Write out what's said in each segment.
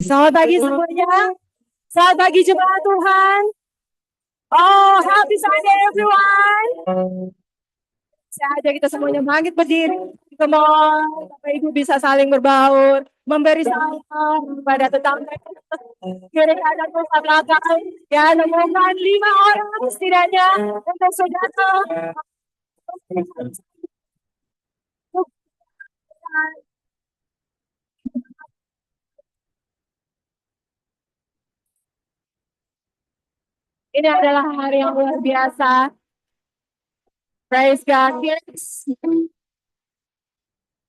Selamat pagi semuanya. Selamat pagi jemaat Tuhan. Oh, happy Sunday everyone. Saja kita semuanya bangkit berdiri. Come on, Bapak Ibu bisa saling berbaur, memberi salam kepada tetangga kiri kanan pusat belakang. Ya, nemukan 5 orang setidaknya untuk saudara. Ini adalah hari yang luar biasa. Praise God. Yes.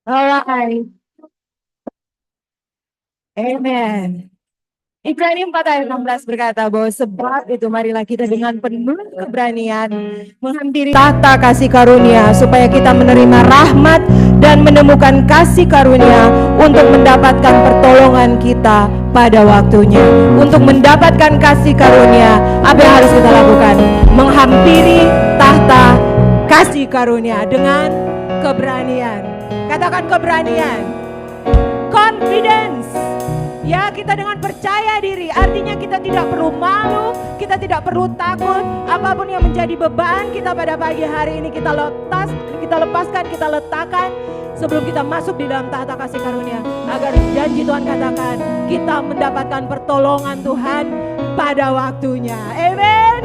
Alright. Amen. Ibrani 4 ayat 16 berkata bahwa sebab itu marilah kita dengan penuh keberanian menghampiri tahta kasih karunia supaya kita menerima rahmat dan menemukan kasih karunia untuk mendapatkan pertolongan kita pada waktunya. Untuk mendapatkan kasih karunia, apa yang harus kita lakukan? Menghampiri tahta kasih karunia dengan keberanian. Katakan keberanian. Confidence. Ya, kita dengan percaya diri, artinya kita tidak perlu malu, kita tidak perlu takut. Apapun yang menjadi beban kita pada pagi hari ini kita lepaskan, kita letakkan sebelum kita masuk di dalam tahta kasih karunia. Agar janji Tuhan katakan, kita mendapatkan pertolongan Tuhan pada waktunya. Amen.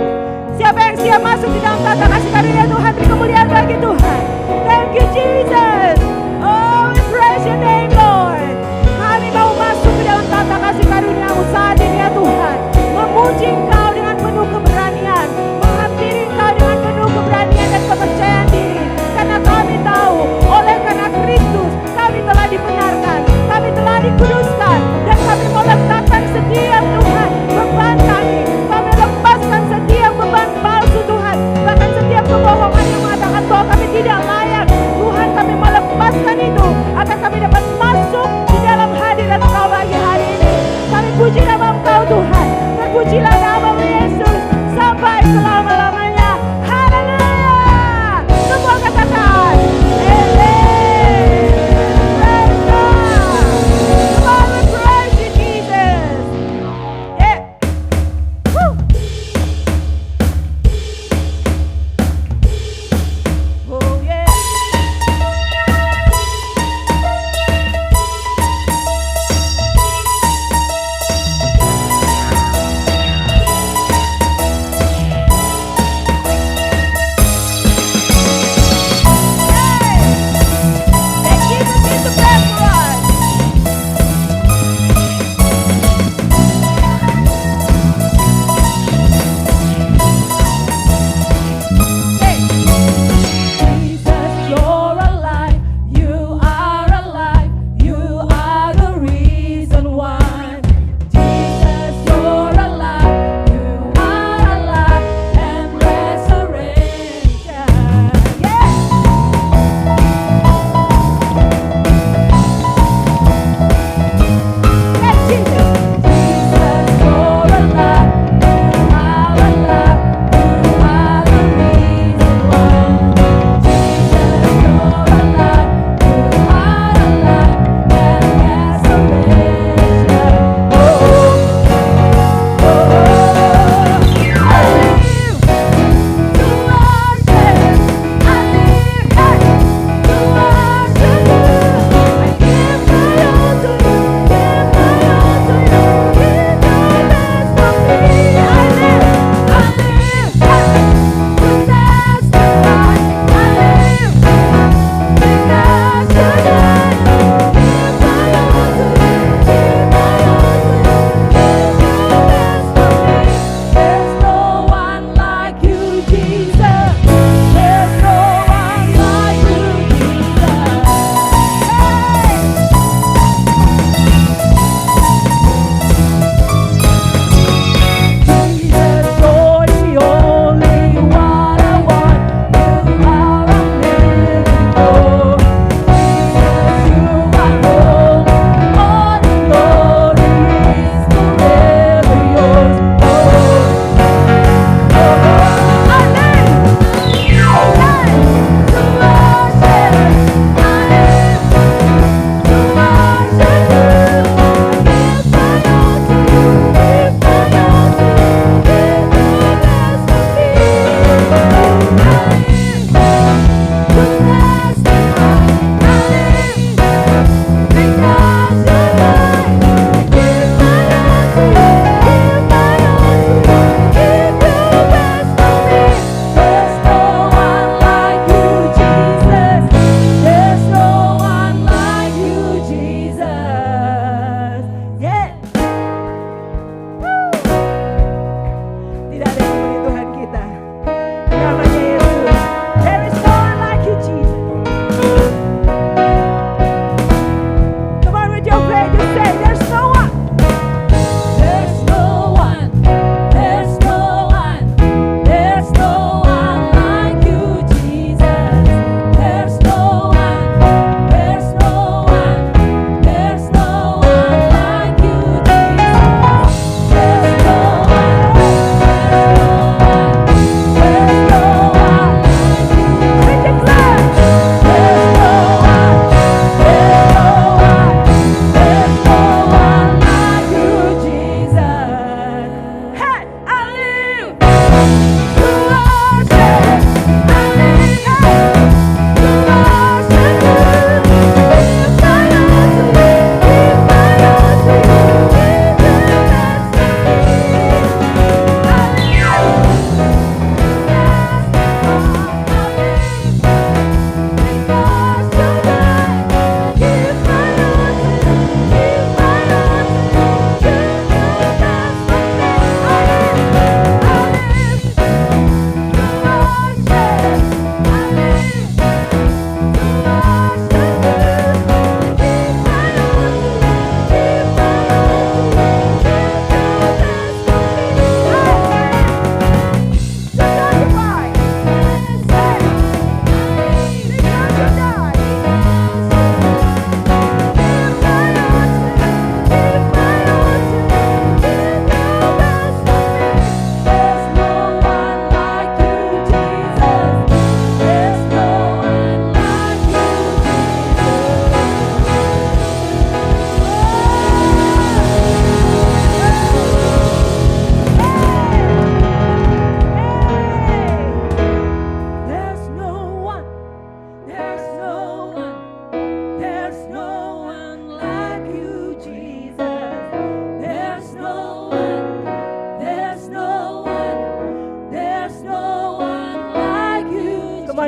Siapa yang siap masuk di dalam tahta kasih karunia Tuhan, beri kemuliaan bagi Tuhan. Thank you Jesus. Oh, we praise your name Lord. Kami mau masuk ke dalam tahta kasih karunia-Mu saat ini ya Tuhan. Memuji Engkau dengan penuh keberanian, menghampiri Engkau dengan penuh keberanian dan kepercayaan diri. Karena kami tahu, oleh karena Kristus kami telah dibenarkan, kami telah dikuduskan, dan kami mau letakkan setiap Tuhan beban kami. Kami lepaskan setiap beban palsu Tuhan, bahkan setiap kebohongan yang mengatakan bahwa kami tidak layak. Tuhan, kami mau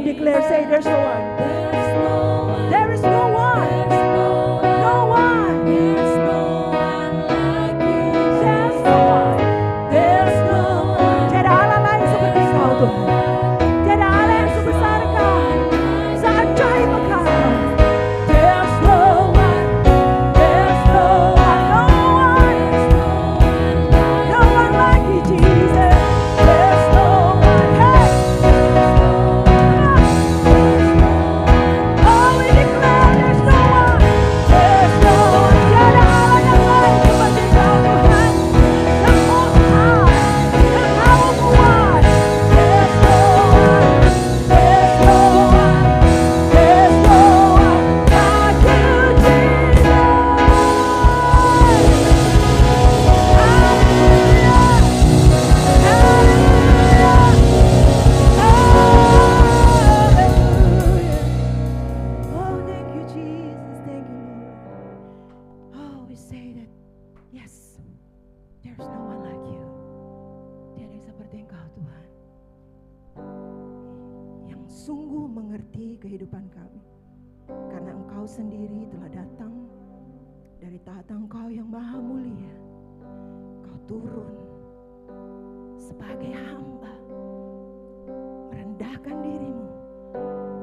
declare, say there's no one. There is no one. No one. There's no one like you. There's no one. There's no one. Tiada Allah lain seperti Kau Tuhan. Tiada Allah yang sebesar Kau, seajaib Kau. There's no one. There's no one. No one. No one like you, Jesus. There's no one. Hey. Oh, we declare there's no one. There's no one. Tiada Allah yang lain seperti Kau Tuhan. Yang Most High, yang Maha Kuat. There's no one. There's no one. There's no one like you, Jesus. Oh, thank you, Jesus. Thank you, Lord. Oh, we say that, yes, there's no one like you. Tiada seperti Engkau, Tuhan, yang sungguh mengerti kehidupan kami. Karena Engkau sendiri telah datang dari tahta Engkau yang maha mulia. Kau turun sebagai hamba, merendahkan dirimu,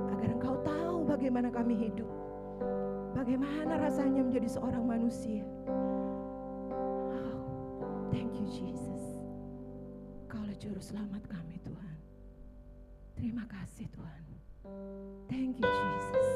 agar Engkau tahu bagaimana kami hidup, bagaimana rasanya menjadi seorang manusia. Oh, thank you, Jesus. Kaulah juru selamat kami, Tuhan. Terima kasih, Tuhan. Thank you, Jesus.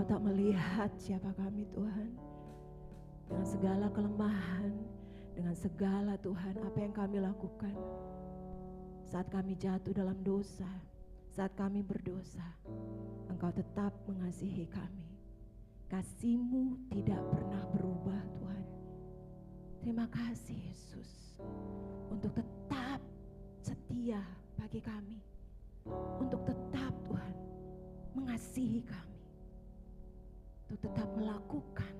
Engkau tak melihat siapa kami Tuhan. Dengan segala kelemahan, dengan segala Tuhan apa yang kami lakukan. Saat kami jatuh dalam dosa, saat kami berdosa, Engkau tetap mengasihi kami. Kasih-Mu tidak pernah berubah Tuhan. Terima kasih Yesus untuk tetap setia bagi kami. Untuk tetap Tuhan mengasihi kami. Untuk tetap melakukan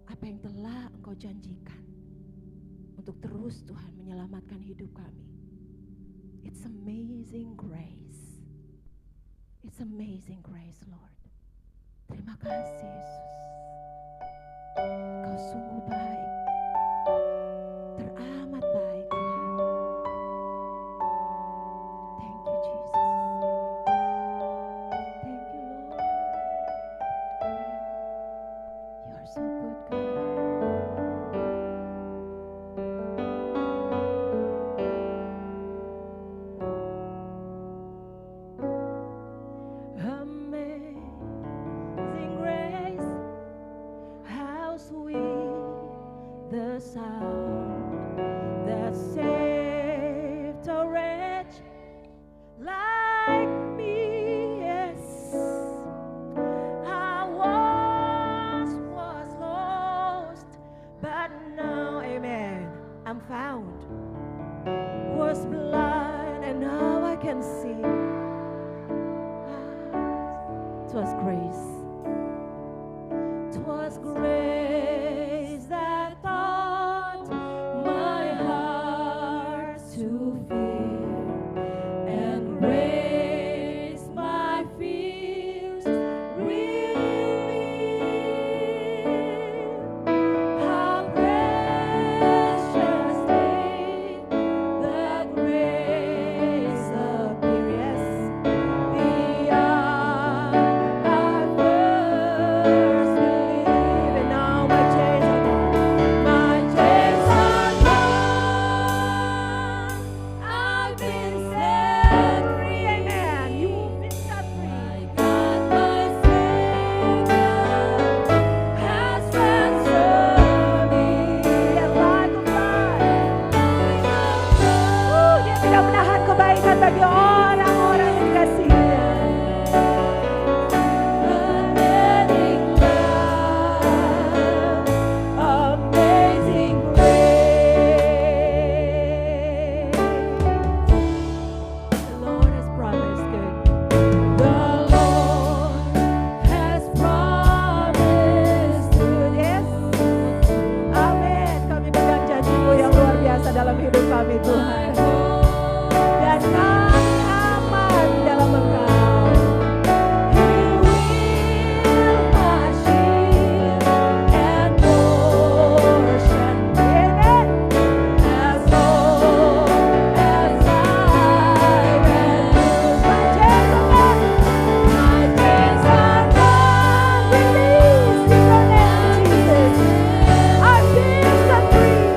apa yang telah Engkau janjikan. Untuk terus Tuhan menyelamatkan hidup kami. It's amazing grace. It's amazing grace Lord. Terima kasih Yesus. Kau sungguh baik. Teramat baik Tuhan. Thank you Jesus. Thank you Lord. You are so good God. Amazing grace, how sweet the sound that saved a wretch like me. Yes, I once was lost, but now, amen, I'm found. Was blind and now I can see. It was grace. It was grace that taught my heart to fear and raised my fears relieved. How preciously the grace appears. Yes, beyond our first belief, and now my chains are gone. My chains are gone. I've been set free. Amen. You've been set free. God, my Savior, has ransomed me. And like a flood, Dia tidak menahan kebaikan bagi orang-orang yang dikasihinya. Amazing grace. The Lord has promised good. The Lord has promised good. Yes. Amin. Kami pegang janji-Mu yang luar biasa dalam hidup kami Tuhan. Dan kami aman dalam Engkau. He will my shield and portion. Amen. As long as I can lose my chains are gone. My chains are gone. Release in the name of Jesus. I've been set free.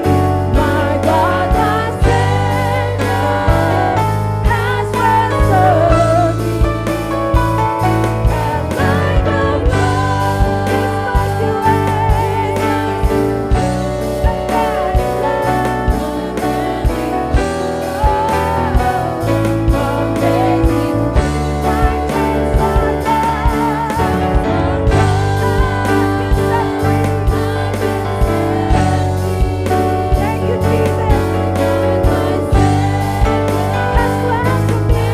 My God, my Savior, has ransomed me. And like a flood, His mercy reigns. Amazing my chains are gone. Thank you, Jesus. Has ransomed me.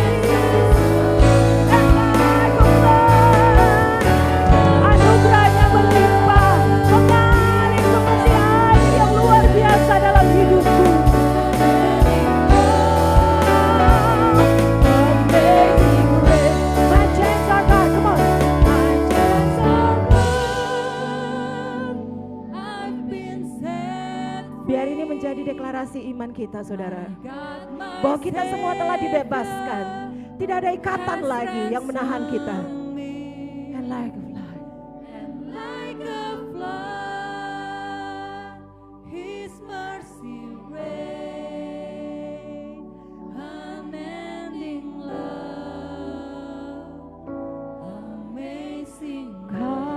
And like a flood, anugerahnya berlimpah, mengalir seperti air yang luar biasa dalam hidupku. Amazing grace. My chains are gone. Come on. My chains are gone. I've been set free. Biar ini menjadi deklarasi iman kita, saudara. Bahwa kita semua telah dibebaskan. Tidak ada ikatan lagi yang menahan kita. And like a flood. And like a flood, His mercy reigns. Unending love, amazing God.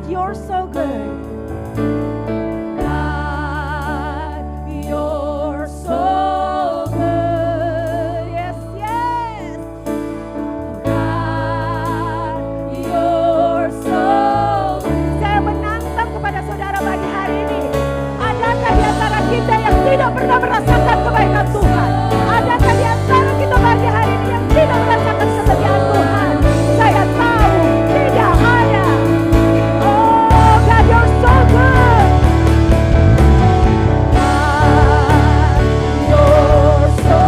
you're so good. God, you're so good. Yes, yes. God, you're so good. Saya menantang kepada saudara pagi hari ini. Adakah di antara kita yang tidak pernah merasakan kebaikan Tuhan? Adakah di antara kita pagi hari ini yang tidak merasakan kesetiaan Tuhan? Saya tahu tidak ada. Oh God, you're so good. God, you're so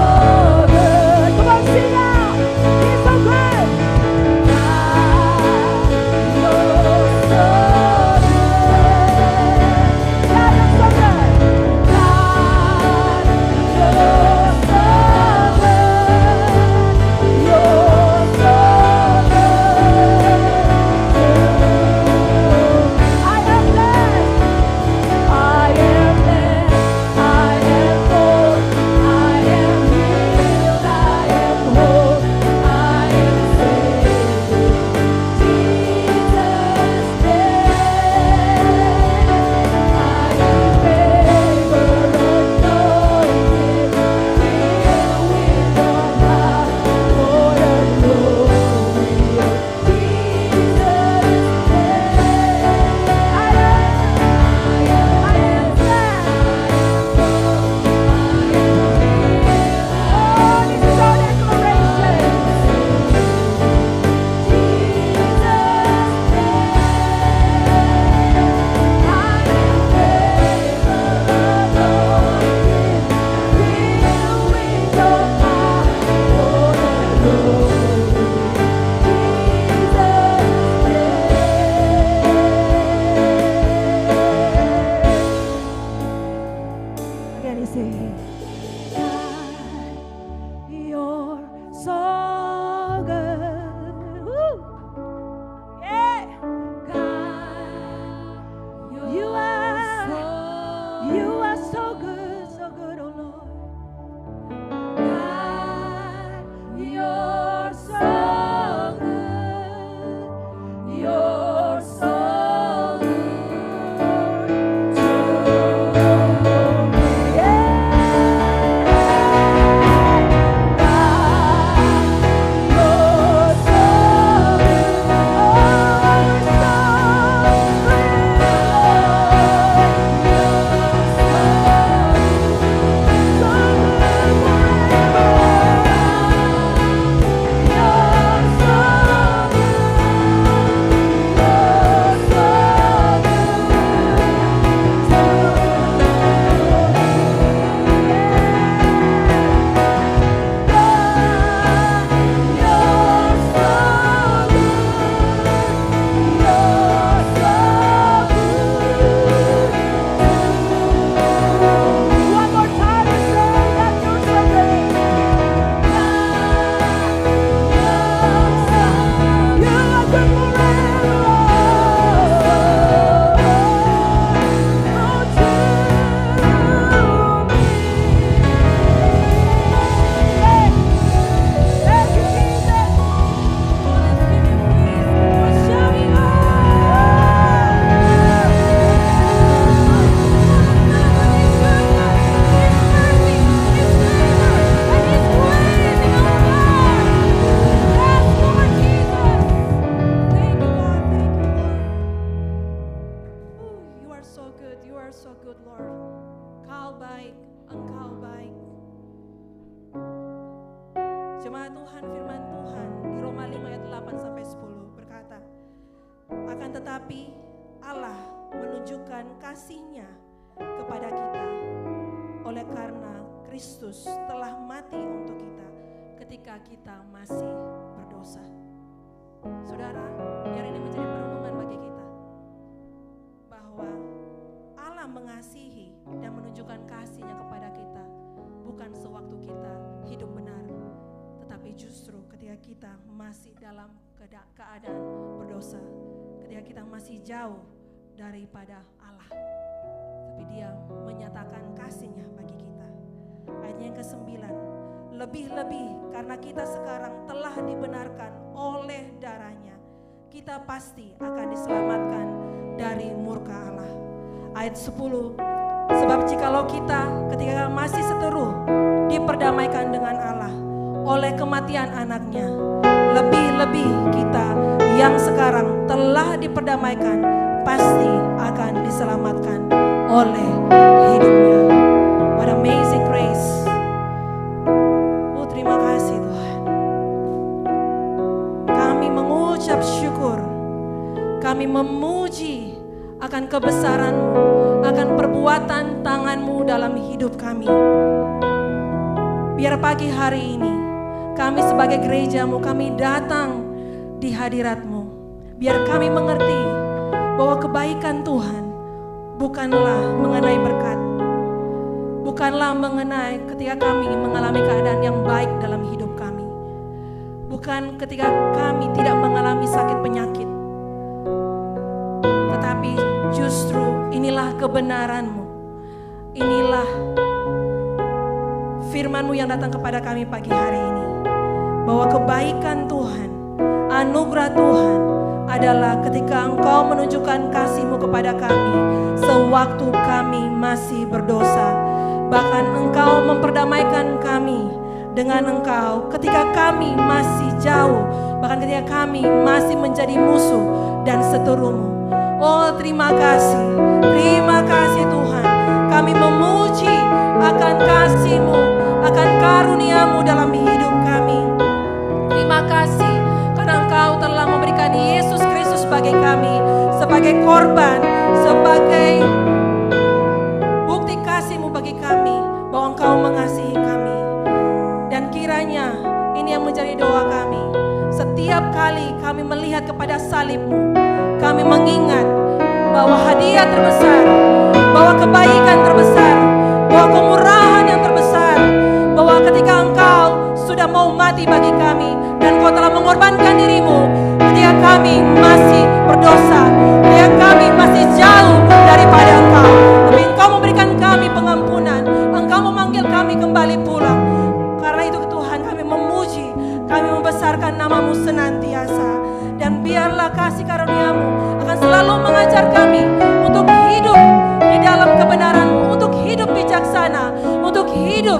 good. Come on, sing out. He's so good. God, you're so good. God, you're so good. God, you're so good. You're so Jemaat Tuhan, firman Tuhan di Roma 5 ayat 8 sampai 10 berkata, akan tetapi Allah menunjukkan kasih-Nya kepada kita oleh karena Kristus telah mati untuk kita ketika kita masih berdosa. Saudara, biar ini menjadi perenungan bagi kita bahwa Allah mengasihi dan menunjukkan kasih-Nya kepada kita bukan sewaktu kita hidup benar, tetapi justru ketika kita masih dalam keadaan berdosa, ketika kita masih jauh daripada Allah, tapi Dia menyatakan kasih-Nya bagi kita. Ayatnya yang ke-9, lebih-lebih karena kita sekarang telah dibenarkan oleh darah-Nya, kita pasti akan diselamatkan dari murka Allah. Ayat 10, sebab jikalau kita ketika masih seteru diperdamaikan dengan Allah oleh kematian anaknya, lebih-lebih kita yang sekarang telah diperdamaikan pasti akan diselamatkan oleh hidupnya. What amazing grace. Oh, terima kasih Tuhan. Kami mengucap syukur, kami memuji akan kebesaran-Mu, akan perbuatan tangan-Mu dalam hidup kami. Biar pagi hari ini kami sebagai gereja-Mu, kami datang di hadirat-Mu. Biar kami mengerti bahwa kebaikan Tuhan bukanlah mengenai berkat, bukanlah mengenai ketika kami mengalami keadaan yang baik dalam hidup kami, bukan ketika kami tidak mengalami sakit penyakit, tetapi justru inilah kebenaran-Mu, inilah firman-Mu yang datang kepada kami pagi hari ini, bahwa kebaikan Tuhan, anugerah Tuhan adalah ketika Engkau menunjukkan kasih-Mu kepada kami sewaktu kami masih berdosa. Bahkan Engkau memperdamaikan kami dengan Engkau ketika kami masih jauh, bahkan ketika kami masih menjadi musuh dan seteru-Mu. Oh, terima kasih Tuhan. Kami memuji akan kasih-Mu, akan karunia-Mu dalam hidup kami. Terima kasih karena Engkau telah memberikan Yesus Kristus bagi kami sebagai korban, sebagai bukti kasih-Mu bagi kami bahwa Engkau mengasihi kami. Dan kiranya ini yang menjadi doa kami. Setiap kali kami melihat kepada salib-Mu, kami mengingat bahwa hadiah terbesar, bahwa kebaikan terbesar, bahwa kemurahan yang terbesar, bahwa ketika Engkau sudah mau mati bagi kami dan Engkau telah mengorbankan diri-Mu ketika kami masih berdosa, ketika kami masih jauh daripada Engkau, tapi Engkau memberikan kami pengampunan, Engkau memanggil kami kembali pulang. Karena itu Tuhan, kami memuji, kami membesarkan nama-Mu senantiasa. Dan biarlah kasih karunia-Mu akan selalu mengajar kami untuk hidup di dalam kebenaran-Mu, untuk hidup bijaksana, untuk hidup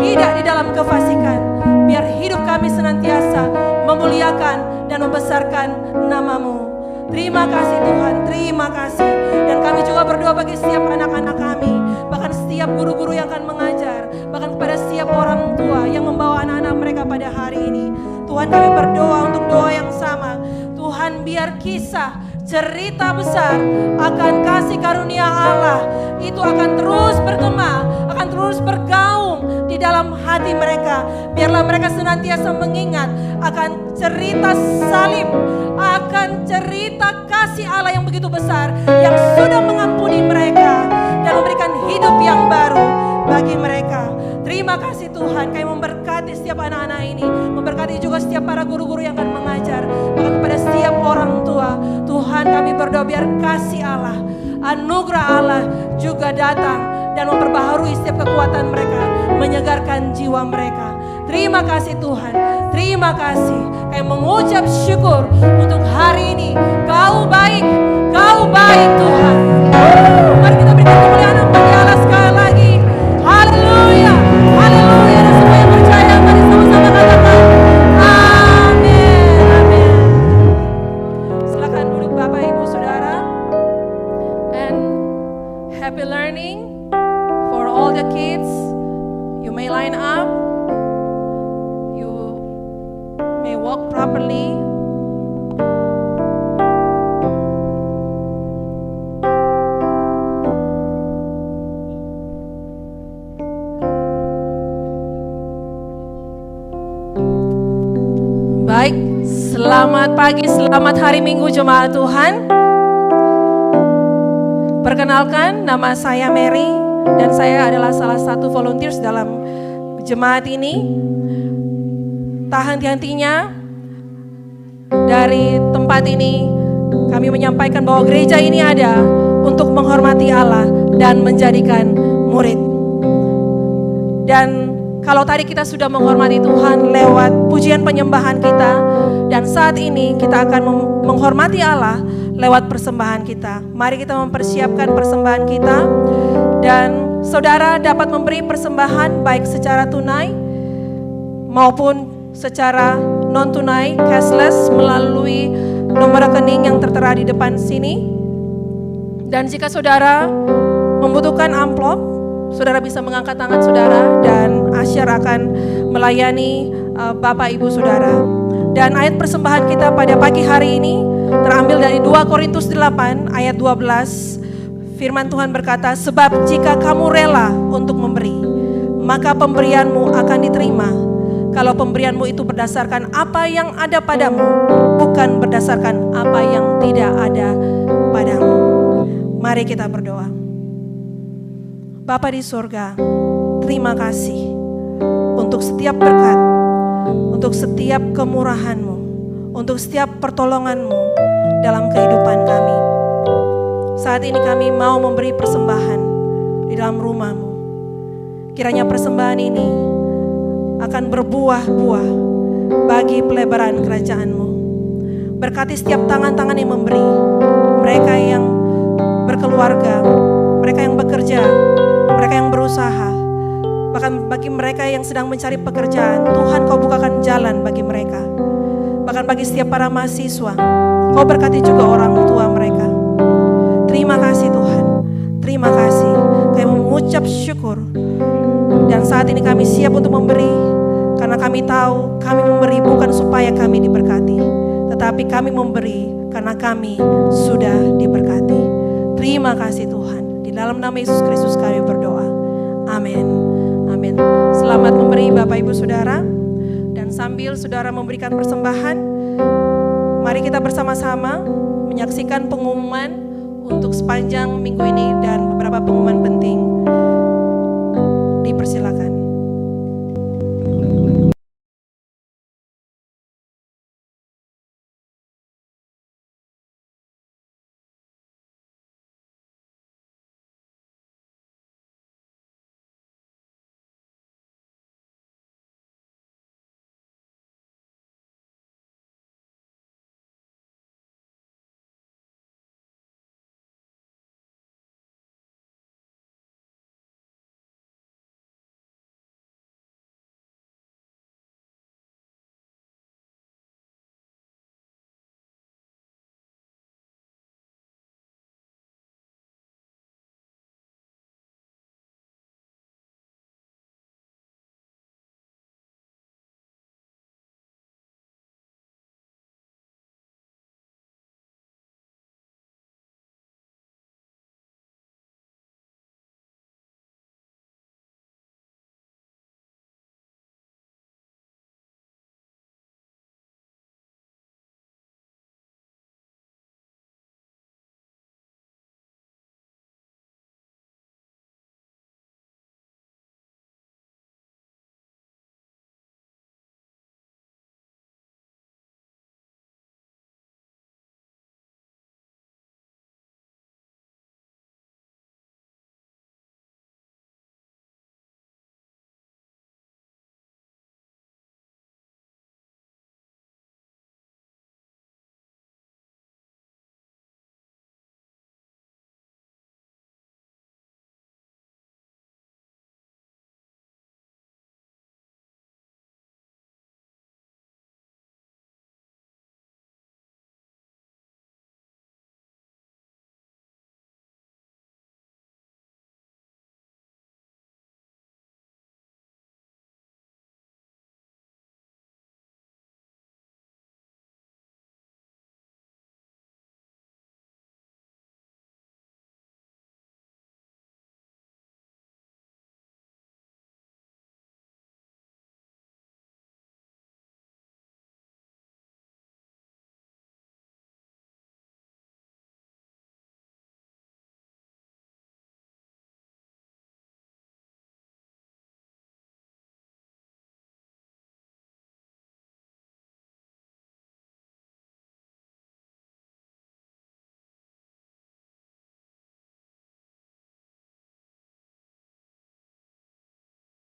tidak di dalam kefasikan. Biar hidup kami senantiasa memuliakan dan membesarkan nama-Mu. Terima kasih Tuhan, terima kasih. Dan kami juga berdoa bagi setiap anak-anak kami, bahkan setiap guru-guru yang akan mengajar, bahkan kepada setiap orang tua yang membawa anak-anak mereka pada hari ini. Tuhan, kami berdoa untuk doa yang sama. Tuhan, biar kisah cerita besar akan kasih karunia Allah itu akan terus bergema, akan terus bergaung di dalam hati mereka. Biarlah mereka senantiasa mengingat akan cerita salib, akan cerita kasih Allah yang begitu besar, yang sudah mengampuni mereka dan memberikan hidup yang baru bagi mereka. Terima kasih Tuhan, kami memberkati setiap anak-anak ini, memberkati juga setiap para guru-guru yang akan mengajar, bahkan kepada setiap orang tua. Tuhan, kami berdoa biar kasih Allah, anugerah Allah juga datang dan memperbaharui setiap kekuatan mereka, menyegarkan jiwa mereka. Terima kasih Tuhan, terima kasih. Kami mengucap syukur untuk hari ini. Kau baik Tuhan. Mari kita berikan kemuliaan bagi Allah sekali lagi. Haleluya, haleluya. Dan semua yang percaya mari sama-sama katakan amin, amin. Silakan duduk Bapak Ibu Saudara. And happy learning for all the kids. You may line up. You may walk properly. Baik, selamat pagi, selamat hari Minggu jemaat Tuhan. Perkenalkan, nama saya Mary dan saya adalah salah satu volunteers dalam jemaat ini. Tak henti-hentinya dari tempat ini kami menyampaikan bahwa gereja ini ada untuk menghormati Allah dan menjadikan murid. Dan kalau tadi kita sudah menghormati Tuhan lewat pujian penyembahan kita, dan saat ini kita akan menghormati Allah lewat persembahan kita. Mari kita mempersiapkan persembahan kita, dan saudara dapat memberi persembahan baik secara tunai maupun secara non tunai, cashless, melalui nomor rekening yang tertera di depan sini. Dan jika saudara membutuhkan amplop, saudara bisa mengangkat tangan saudara dan Asyar akan melayani Bapak Ibu saudara. Dan ayat persembahan kita pada pagi hari ini terambil dari 2 Korintus 8 ayat 12. Firman Tuhan berkata, sebab jika kamu rela untuk memberi, maka pemberianmu akan diterima. Kalau pemberianmu itu berdasarkan apa yang ada padamu, bukan berdasarkan apa yang tidak ada padamu. Mari kita berdoa. Bapa di surga, terima kasih untuk setiap berkat, untuk setiap kemurahan-Mu, untuk setiap pertolongan-Mu dalam kehidupan kami. Saat ini kami mau memberi persembahan di dalam rumah-Mu. Kiranya persembahan ini akan berbuah-buah bagi pelebaran kerajaan-Mu. Berkati setiap tangan-tangan yang memberi, mereka yang berkeluarga, mereka yang bekerja, mereka yang berusaha, bahkan bagi mereka yang sedang mencari pekerjaan. Tuhan, Kau bukakan jalan bagi mereka. Bahkan bagi setiap para mahasiswa, Kau berkati juga orang tua mereka. Terima kasih Tuhan, terima kasih. Kami mengucap syukur. Dan saat ini kami siap untuk memberi, karena kami tahu kami memberi bukan supaya kami diberkati, tetapi kami memberi karena kami sudah diberkati. Terima kasih Tuhan. Di dalam nama Yesus Kristus kami berdoa. Amin. Amin. Selamat memberi Bapak Ibu Saudara. Dan sambil saudara memberikan persembahan, mari kita bersama-sama menyaksikan pengumuman untuk sepanjang minggu ini dan beberapa pengumuman penting. Dipersilakan.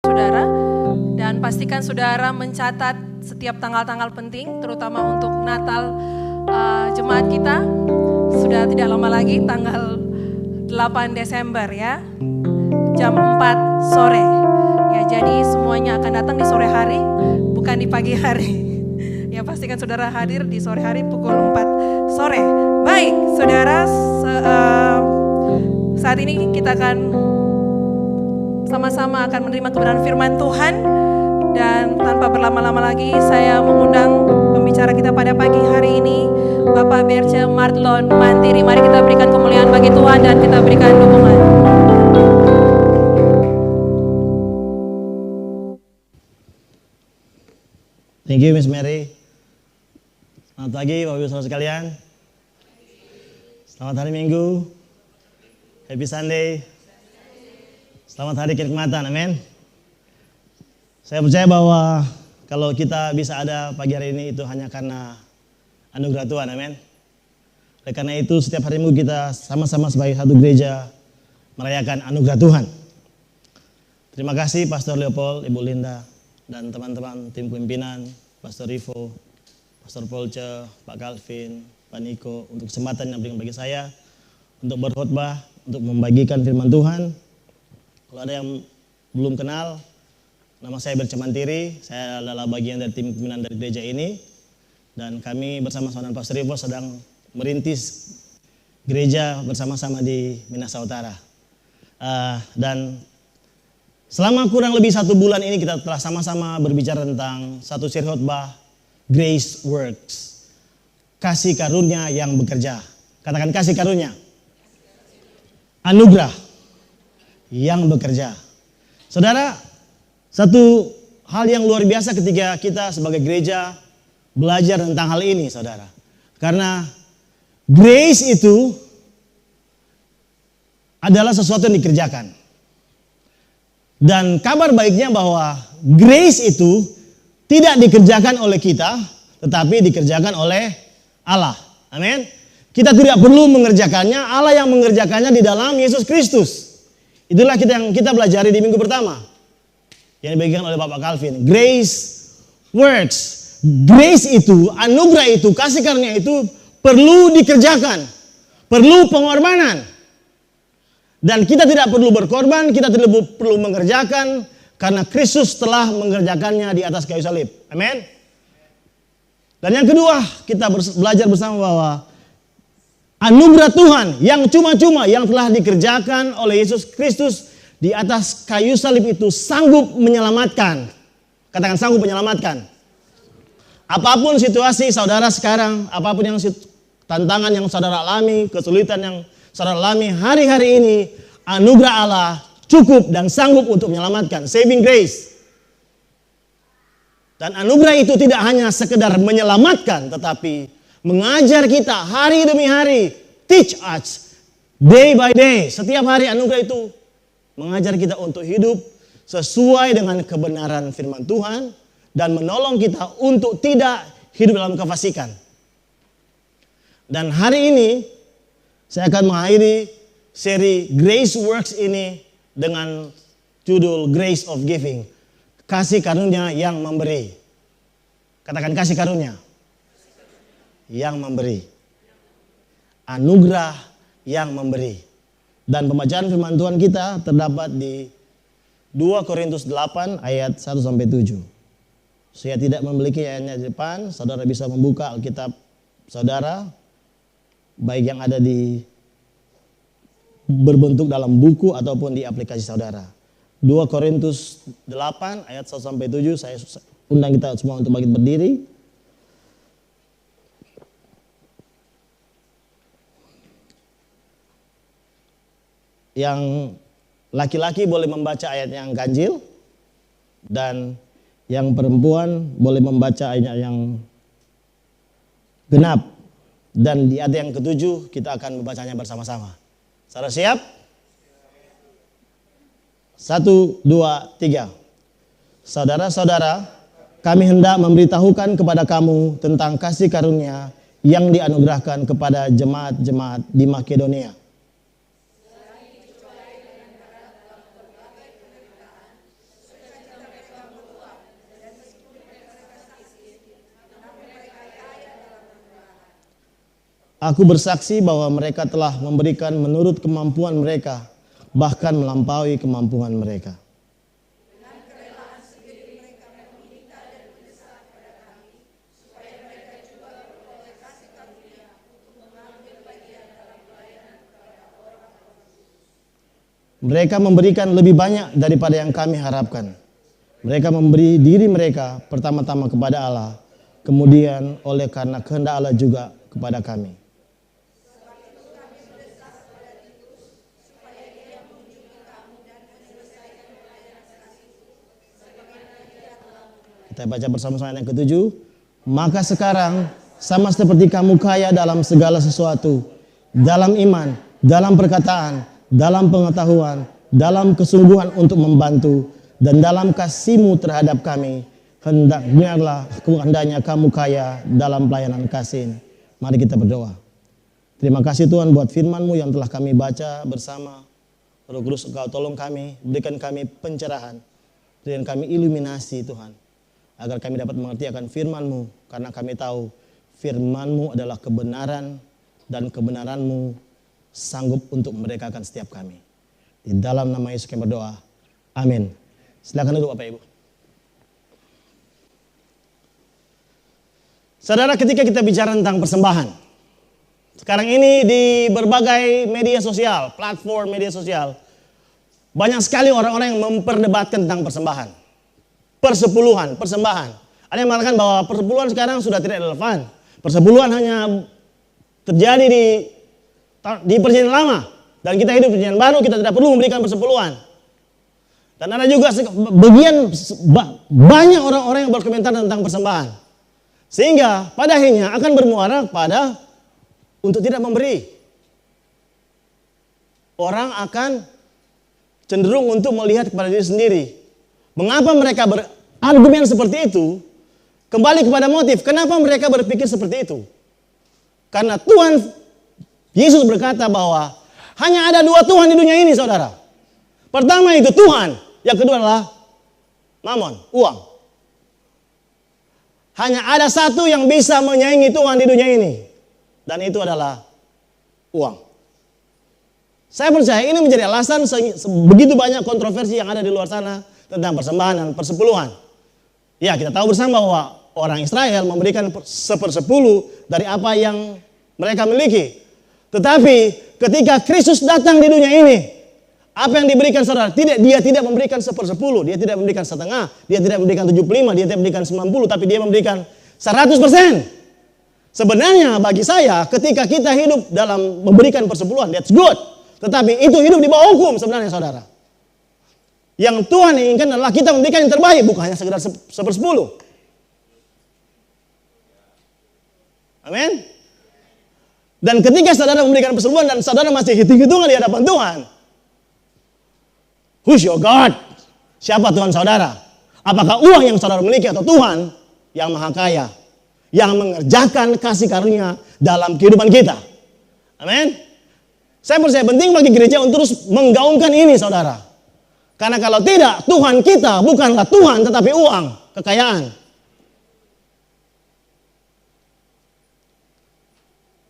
Saudara, dan pastikan saudara mencatat setiap tanggal-tanggal penting, terutama untuk Natal jemaat kita. Sudah Sudah tidak lama lagi tanggal 8 Desember ya, jam 4 sore. Ya, jadi semuanya akan datang di sore hari, bukan di pagi hari. Ya, pastikan saudara hadir di sore hari pukul 4 sore. Baik, saudara, saat ini kita akan sama-sama akan menerima kebenaran firman Tuhan. Dan tanpa berlama-lama lagi, saya mengundang pembicara kita pada pagi hari ini, Bapak Berce Martlon Mantiri. Mari kita berikan kemuliaan bagi Tuhan dan kita berikan dukungan. Thank you Miss Mary. Selamat pagi Bapak Ibu Saudara sekalian. Selamat hari Minggu. Happy Sunday. Selamat hari kenikmatan, amin. Saya percaya bahwa kalau kita bisa ada pagi hari ini itu hanya karena anugerah Tuhan, amin. Oleh karena itu setiap hari Minggu kita sama-sama sebagai satu gereja merayakan anugerah Tuhan. Terima kasih Pastor Leopold, Ibu Linda, dan teman-teman tim pimpinan, Pastor Rivo, Pastor Polce, Pak Calvin, Pak Niko untuk kesempatan yang diberikan bagi saya untuk berkhotbah, untuk membagikan firman Tuhan. Kalau ada yang belum kenal, nama saya Berce Mantiri, saya adalah bagian dari tim pimpinan dari gereja ini. Dan kami bersama-sama dengan Pastor Rivo sedang merintis gereja bersama-sama di Minahasa Utara. Dan selama kurang lebih 1 bulan ini kita telah sama-sama berbicara tentang satu seri khotbah, Grace Works. Kasih karunia yang bekerja. Katakan kasih karunia. Anugerah yang bekerja. Saudara, satu hal yang luar biasa ketika kita sebagai gereja belajar tentang hal ini, saudara. Karena grace itu adalah sesuatu yang dikerjakan. Dan kabar baiknya bahwa grace itu tidak dikerjakan oleh kita, tetapi dikerjakan oleh Allah. Amin. Kita tidak perlu mengerjakannya, Allah yang mengerjakannya di dalam Yesus Kristus. Itulah yang kita pelajari di minggu pertama yang dibagikan oleh Bapak Calvin. Grace works. Grace itu, anugerah itu, kasih karunia itu perlu dikerjakan. Perlu pengorbanan. Dan kita tidak perlu berkorban, kita tidak perlu mengerjakan karena Kristus telah mengerjakannya di atas kayu salib. Amin. Dan yang kedua, kita belajar bersama bahwa anugerah Tuhan yang cuma-cuma yang telah dikerjakan oleh Yesus Kristus di atas kayu salib itu sanggup menyelamatkan. Katakan sanggup menyelamatkan. Apapun situasi saudara sekarang, apapun yang tantangan yang saudara alami, kesulitan yang saudara alami hari-hari ini, anugerah Allah cukup dan sanggup untuk menyelamatkan. Saving grace. Dan anugerah itu tidak hanya sekedar menyelamatkan, tetapi mengajar kita hari demi hari. Teach us day by day. Setiap hari anugerah itu mengajar kita untuk hidup sesuai dengan kebenaran firman Tuhan dan menolong kita untuk tidak hidup dalam kefasikan. Dan hari ini saya akan mengakhiri seri Grace Works ini dengan judul Grace of Giving. Kasih karunia yang memberi. Katakan kasih karunia yang memberi. Anugerah yang memberi. Dan pembacaan firman Tuhan kita terdapat di 2 Korintus 8 ayat 1-7. Saya tidak memiliki ayatnya di depan, saudara bisa membuka Alkitab saudara, baik yang ada di berbentuk dalam buku ataupun di aplikasi saudara. 2 Korintus 8 ayat 1-7, saya undang kita semua untuk bangkit berdiri. Yang laki-laki boleh membaca ayat yang ganjil dan yang perempuan boleh membaca ayat yang genap. Dan di ayat yang ke-7 kita akan membacanya bersama-sama. Saudara siap? 1, 2, 3. Saudara-saudara, kami hendak memberitahukan kepada kamu tentang kasih karunia yang dianugerahkan kepada jemaat-jemaat di Makedonia. Aku bersaksi bahwa mereka telah memberikan menurut kemampuan mereka, bahkan melampaui kemampuan mereka. Mereka memberikan lebih banyak daripada yang kami harapkan. Mereka memberi diri mereka pertama-tama kepada Allah, kemudian oleh karena kehendak Allah juga kepada kami. Kita baca bersama-sama ayat yang ke-7. Maka sekarang sama seperti kamu kaya dalam segala sesuatu, dalam iman, dalam perkataan, dalam pengetahuan, dalam kesungguhan untuk membantu, dan dalam kasihmu terhadap kami, hendaknya kamu kaya dalam pelayanan kasih ini. Mari kita berdoa. Terima kasih Tuhan buat firman-Mu yang telah kami baca bersama. Roh Kudus, Engkau tolong kami, berikan kami pencerahan, berikan kami iluminasi Tuhan, agar kami dapat mengerti akan firman-Mu, karena kami tahu firman-Mu adalah kebenaran, dan kebenaran-Mu sanggup untuk memerdekakan setiap kami. Di dalam nama Yesus kami berdoa. Amin. Silakan duduk Bapak Ibu. Saudara, ketika kita bicara tentang persembahan, sekarang ini di berbagai media sosial, platform media sosial, banyak sekali orang-orang yang memperdebatkan tentang persembahan. Persepuluhan, persembahan. Ada yang mengatakan bahwa persepuluhan sekarang sudah tidak relevan. Persepuluhan hanya terjadi di perjanjian lama, dan kita hidup di perjanjian baru, kita tidak perlu memberikan persepuluhan. Dan ada juga banyak orang-orang yang berkomentar tentang persembahan, sehingga pada akhirnya akan bermuara pada untuk tidak memberi. Orang akan cenderung untuk melihat kepada diri sendiri. Mengapa mereka berargumen seperti itu? Kembali kepada motif, kenapa mereka berpikir seperti itu? Karena Tuhan Yesus berkata bahwa hanya ada dua Tuhan di dunia ini, saudara. Pertama itu Tuhan, yang kedua adalah mamon, uang. Hanya ada satu yang bisa menyaingi Tuhan di dunia ini, dan itu adalah uang. Saya percaya ini menjadi alasan begitu banyak kontroversi yang ada di luar sana tentang persembahan dan persepuluhan. Ya, kita tahu bersama bahwa orang Israel memberikan 1/10 dari apa yang mereka miliki. Tetapi ketika Kristus datang di dunia ini, apa yang diberikan saudara? Dia tidak memberikan 1/10, dia tidak memberikan setengah, dia tidak memberikan 75, dia tidak memberikan 90, tapi dia memberikan 100%. Sebenarnya bagi saya, ketika kita hidup dalam memberikan persepuluhan, that's good. Tetapi itu hidup di bawah hukum sebenarnya saudara. Yang Tuhan inginkan adalah kita memberikan yang terbaik, bukan hanya sekedar 1/10. Amin. Dan ketika saudara memberikan persepuluhan dan saudara masih hitung-hitungan di hadapan Tuhan, who's your God? Siapa Tuhan saudara? Apakah uang yang saudara miliki atau Tuhan yang maha kaya, yang mengerjakan kasih karunia dalam kehidupan kita? Amin. Saya percaya penting bagi gereja untuk terus menggaungkan ini saudara. Karena kalau tidak, Tuhan kita bukanlah Tuhan tetapi uang, kekayaan.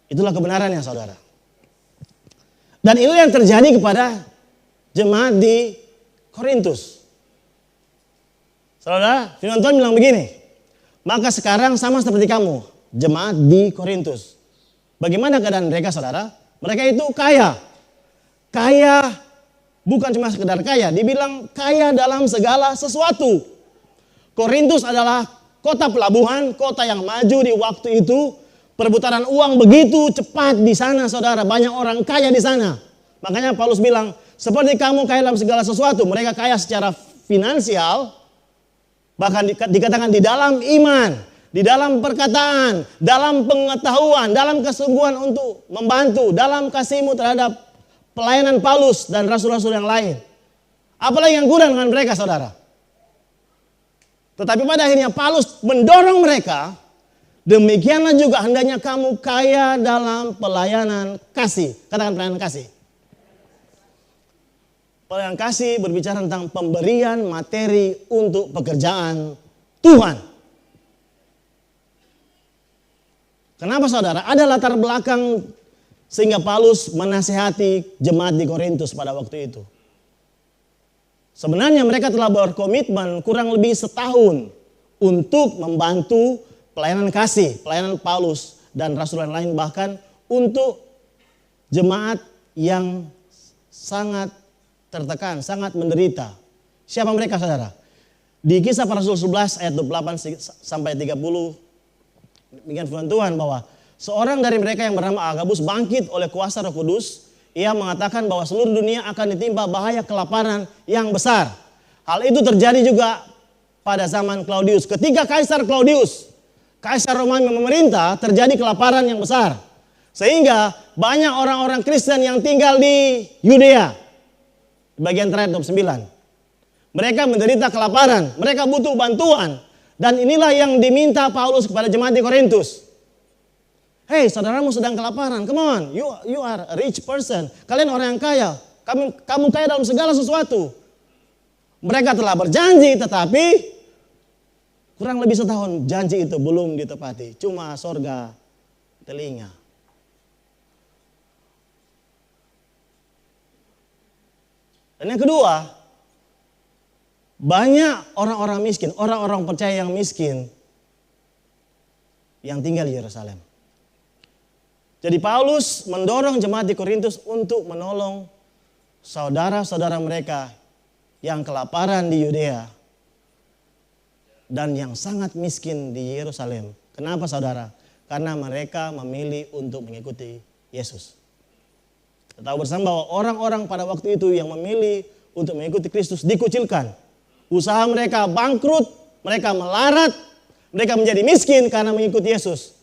Itulah kebenarannya saudara. Dan ini yang terjadi kepada jemaat di Korintus. Saudara, firman Tuhan bilang begini. Maka sekarang sama seperti kamu, jemaat di Korintus. Bagaimana keadaan mereka saudara? Mereka itu kaya. Kaya bukan cuma sekedar kaya, dibilang kaya dalam segala sesuatu. Korintus adalah kota pelabuhan, kota yang maju di waktu itu. Perputaran uang begitu cepat di sana saudara, banyak orang kaya di sana. Makanya Paulus bilang, seperti kamu kaya dalam segala sesuatu, mereka kaya secara finansial, bahkan dikatakan di dalam iman, di dalam perkataan, dalam pengetahuan, dalam kesungguhan untuk membantu, dalam kasihmu terhadap pelayanan Paulus dan rasul-rasul yang lain. Apalagi yang kurang dengan mereka saudara. Tetapi pada akhirnya Paulus mendorong mereka, demikianlah juga hendaknya kamu kaya dalam pelayanan kasih. Katakan pelayanan kasih. Pelayanan kasih berbicara tentang pemberian materi untuk pekerjaan Tuhan. Kenapa saudara? Ada latar belakang sehingga Paulus menasihati jemaat di Korintus pada waktu itu. Sebenarnya mereka telah berkomitmen kurang lebih setahun untuk membantu pelayanan kasih, pelayanan Paulus dan rasul lain, bahkan untuk jemaat yang sangat tertekan, sangat menderita. Siapa mereka saudara? Di Kisah Para Rasul 11 ayat 28 sampai 30, demikian firman Tuhan bahwa seorang dari mereka yang bernama Agabus bangkit oleh kuasa Roh Kudus. Ia mengatakan bahwa seluruh dunia akan ditimpa bahaya kelaparan yang besar. Hal itu terjadi juga pada zaman Claudius. Ketika Kaisar Claudius, Kaisar Romawi memerintah, terjadi kelaparan yang besar. Sehingga banyak orang-orang Kristen yang tinggal di Yudea, bagian terakhir 29. Mereka menderita kelaparan, mereka butuh bantuan. Dan inilah yang diminta Paulus kepada jemaat di Korintus. Hey, saudaramu sedang kelaparan, come on, you are a rich person. Kalian orang yang kaya, kamu kaya dalam segala sesuatu. Mereka telah berjanji, tetapi kurang lebih setahun janji itu belum ditepati. Cuma sorga telinga. Dan yang kedua, banyak orang-orang miskin, orang-orang percaya yang miskin yang tinggal di Yerusalem. Jadi Paulus mendorong jemaat di Korintus untuk menolong saudara-saudara mereka yang kelaparan di Yudea dan yang sangat miskin di Yerusalem. Kenapa saudara? Karena mereka memilih untuk mengikuti Yesus. Kita tahu bersama bahwa orang-orang pada waktu itu yang memilih untuk mengikuti Kristus dikucilkan. Usaha mereka bangkrut, mereka melarat, mereka menjadi miskin karena mengikuti Yesus.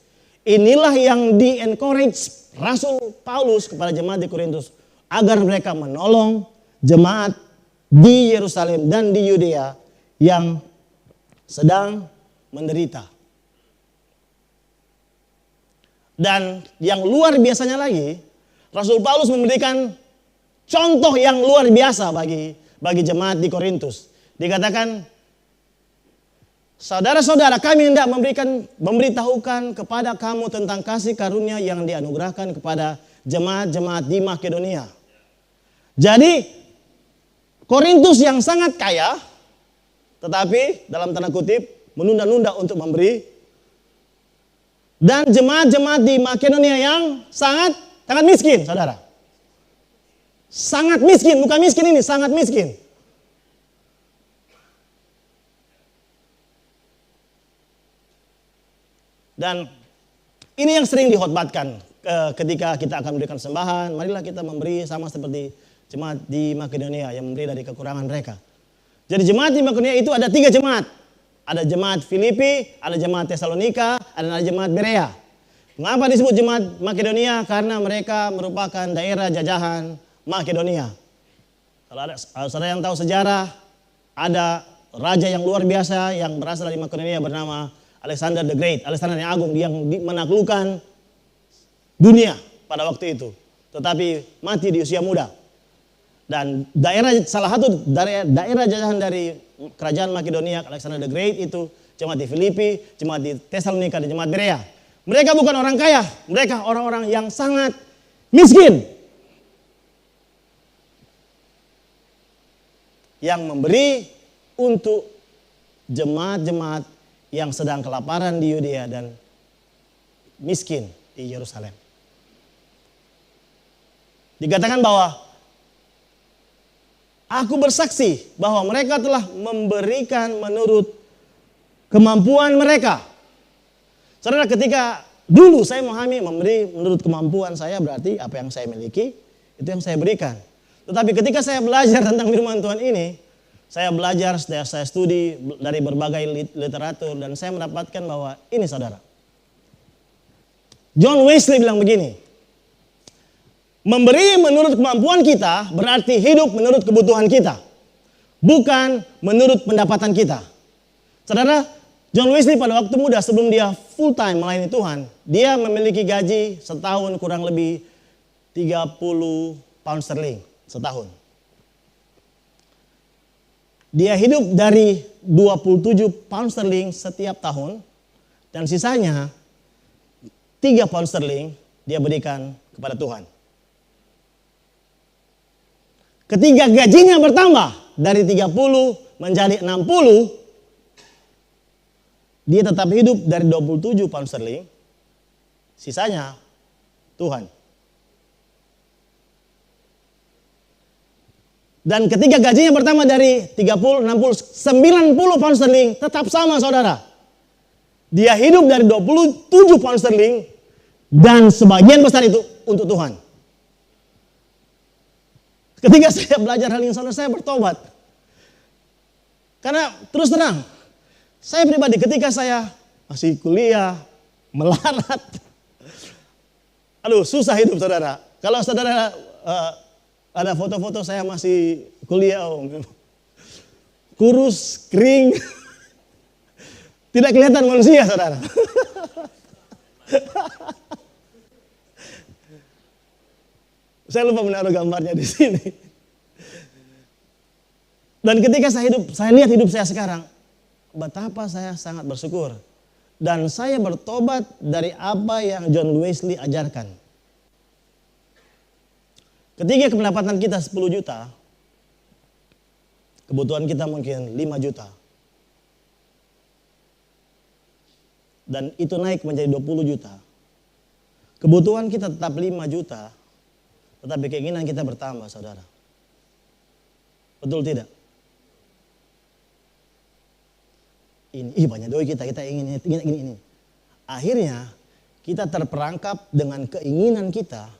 Inilah yang di-encourage Rasul Paulus kepada jemaat di Korintus agar mereka menolong jemaat di Yerusalem dan di Yudea yang sedang menderita. Dan yang luar biasanya lagi, Rasul Paulus memberikan contoh yang luar biasa bagi jemaat di Korintus. Dikatakan, saudara-saudara, kami hendak memberitahukan kepada kamu tentang kasih karunia yang dianugerahkan kepada jemaat-jemaat di Makedonia. Jadi Korintus yang sangat kaya, tetapi dalam tanda kutip menunda-nunda untuk memberi. Dan jemaat-jemaat di Makedonia yang sangat miskin, saudara. Sangat miskin, bukan miskin ini, sangat miskin. Dan ini yang sering dihotbatkan ketika kita akan memberikan sembahan. Marilah kita memberi sama seperti jemaat di Makedonia yang memberi dari kekurangan mereka. Jadi jemaat di Makedonia itu ada 3 jemaat. Ada jemaat Filipi, ada jemaat Tesalonika, ada jemaat Berea. Mengapa disebut jemaat Makedonia? Karena mereka merupakan daerah jajahan Makedonia. Kalau ada saudara yang tahu sejarah, ada raja yang luar biasa yang berasal dari Makedonia bernama Alexander the Great, Alexander yang Agung, yang menaklukkan dunia pada waktu itu. Tetapi mati di usia muda. Dan salah satu daerah jajahan dari kerajaan Makedonia, Alexander the Great itu jemaat di Filipi, jemaat di Tesalonika, dan jemaat Berea. Mereka bukan orang kaya, mereka orang-orang yang sangat miskin. Yang memberi untuk jemaat-jemaat yang sedang kelaparan di Yudea dan miskin di Yerusalem. Dikatakan bahwa aku bersaksi bahwa mereka telah memberikan menurut kemampuan mereka. Saudara, ketika dulu saya memahami memberi menurut kemampuan saya berarti apa yang saya miliki itu yang saya berikan. Tetapi ketika saya belajar tentang firman Tuhan ini, saya belajar, saya studi dari berbagai literatur dan saya mendapatkan bahwa ini saudara. John Wesley bilang begini, memberi menurut kemampuan kita berarti hidup menurut kebutuhan kita, bukan menurut pendapatan kita. Saudara, John Wesley pada waktu muda sebelum dia full time melayani Tuhan, dia memiliki gaji setahun kurang lebih 30 pound sterling setahun. Dia hidup dari 27 pound sterling setiap tahun dan sisanya 3 pound sterling dia berikan kepada Tuhan. Ketika gajinya bertambah dari 30 menjadi 60, dia tetap hidup dari 27 pound sterling, sisanya Tuhan. Dan ketika gajinya bertambah dari 30, 60, 90 pound sterling, tetap sama saudara. Dia hidup dari 27 pound sterling dan sebagian besar itu untuk Tuhan. Ketika saya belajar hal ini, saudara, saya bertobat. Karena terus terang, saya pribadi ketika saya masih kuliah, melarat, aduh susah hidup saudara. Kalau saudara ada foto-foto saya masih kuliah, kurus, kering, tidak kelihatan manusia saudara. Saya lupa menaruh gambarnya di sini. Dan ketika saya lihat hidup saya sekarang, betapa saya sangat bersyukur. Dan saya bertobat dari apa yang John Wesley ajarkan. Ketika pendapatan kita 10 juta, kebutuhan kita mungkin 5 juta. Dan itu naik menjadi 20 juta. Kebutuhan kita tetap 5 juta, tetapi keinginan kita bertambah, saudara. Betul tidak? Ini banyak doi kita ingin ini. Akhirnya kita terperangkap dengan keinginan kita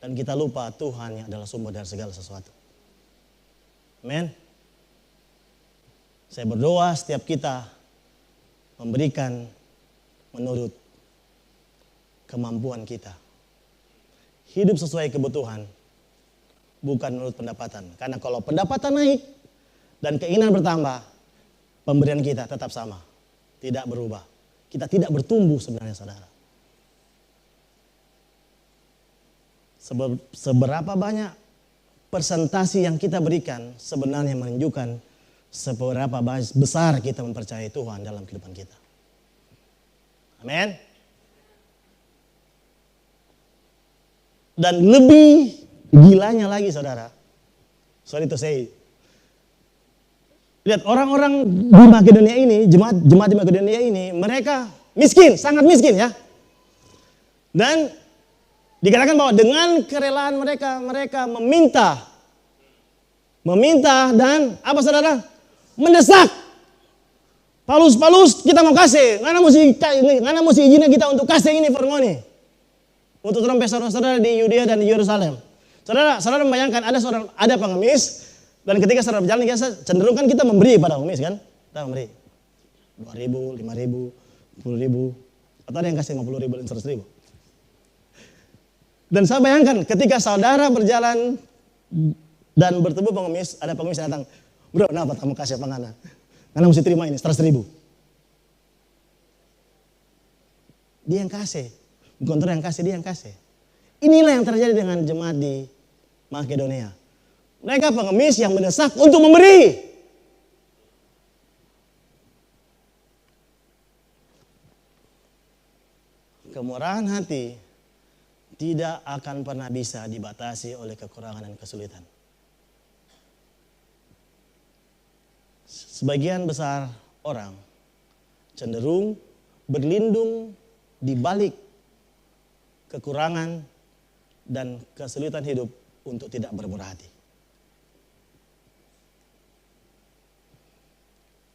dan kita lupa Tuhan yang adalah sumber dari segala sesuatu. Amen. Saya berdoa setiap kita memberikan menurut kemampuan kita. Hidup sesuai kebutuhan, bukan menurut pendapatan. Karena kalau pendapatan naik dan keinginan bertambah, pemberian kita tetap sama, tidak berubah. Kita tidak bertumbuh sebenarnya saudara. Seberapa banyak persentase yang kita berikan sebenarnya menunjukkan seberapa besar kita mempercayai Tuhan dalam kehidupan kita. Amin. Dan lebih gilanya lagi saudara. Sorry to say. Lihat orang-orang di Makedonia ini, jemaat di Makedonia ini, mereka miskin, sangat miskin ya. Dan dikatakan bahwa dengan kerelaan mereka meminta dan apa saudara? Mendesak. Paulus, kita mau kasih. Ngana mesti izinnya kita untuk kasih ini formoni. Untuk trompet saudara-saudara di Yudea dan di Yerusalem. Saudara membayangkan ada pengemis dan ketika saudara berjalan biasa cenderung kan kita memberi pada pengemis kan? Kita memberi 2.000, 5.000, 10.000 atau ada yang kasih 50.000 dan 100.000. Dan saya bayangkan ketika saudara berjalan dan bertemu pengemis, ada pengemis yang datang, bro, kenapa kamu kasih apa ngana? Ngana mesti terima ini 100.000. Dia yang kasih. Bukan yang kasih, dia yang kasih. Inilah yang terjadi dengan jemaat di Makedonia. Mereka pengemis yang mendesak untuk memberi. Kemurahan hati tidak akan pernah bisa dibatasi oleh kekurangan dan kesulitan. Sebagian besar orang cenderung berlindung di balik kekurangan dan kesulitan hidup untuk tidak bermurah hati.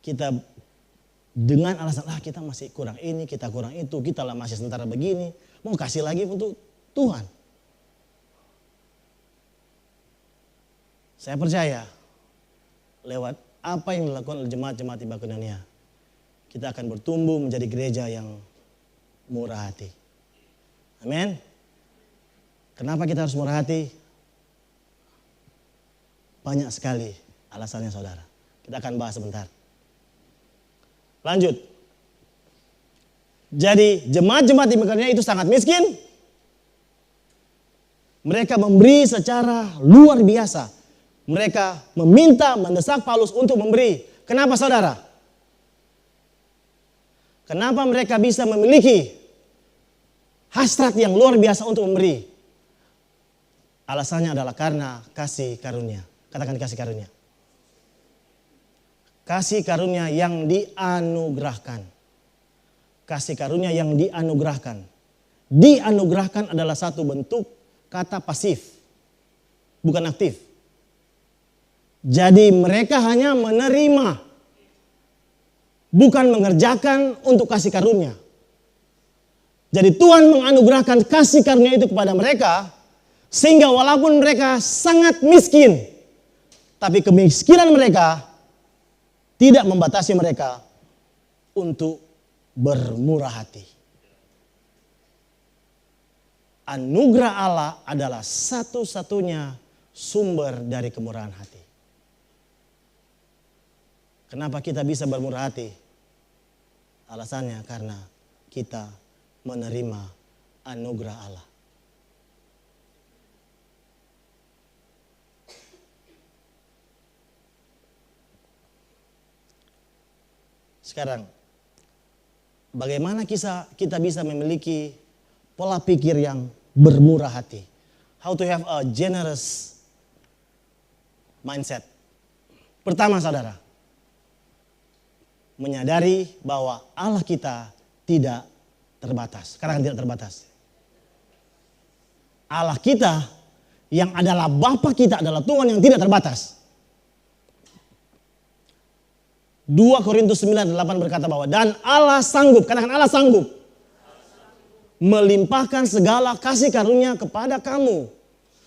Kita dengan alasan kita masih kurang ini, kita kurang itu, kita lah masih sementara begini, mau kasih lagi untuk Tuhan. Saya percaya lewat apa yang dilakukan oleh jemaat-jemaat di Makedonia, kita akan bertumbuh menjadi gereja yang murah hati. Amin. Kenapa kita harus murah hati? Banyak sekali alasannya saudara. Kita akan bahas sebentar. Lanjut. Jadi jemaat-jemaat di Makedonia itu sangat miskin. Mereka memberi secara luar biasa. Mereka mendesak Paulus untuk memberi. Kenapa saudara? Kenapa mereka bisa memiliki hasrat yang luar biasa untuk memberi? Alasannya adalah karena kasih karunia. Katakan kasih karunia. Kasih karunia yang dianugerahkan. Kasih karunia yang dianugerahkan. Dianugerahkan adalah satu bentuk kata pasif, bukan aktif. Jadi mereka hanya menerima, bukan mengerjakan untuk kasih karunia. Jadi Tuhan menganugerahkan kasih karunia itu kepada mereka, sehingga walaupun mereka sangat miskin, tapi kemiskinan mereka tidak membatasi mereka untuk bermurah hati. Anugerah Allah adalah satu-satunya sumber dari kemurahan hati. Kenapa kita bisa bermurah hati? Alasannya karena kita menerima anugerah Allah. Sekarang, bagaimana kita bisa memiliki pola pikir yang bermurah hati? How to have a generous mindset. Pertama saudara, menyadari bahwa Allah kita tidak terbatas. Karena tidak terbatas. Allah kita yang adalah Bapa kita adalah Tuhan yang tidak terbatas. 2 Korintus 9:8 berkata bahwa dan Allah sanggup, katakan Allah sanggup, melimpahkan segala kasih karunia kepada kamu,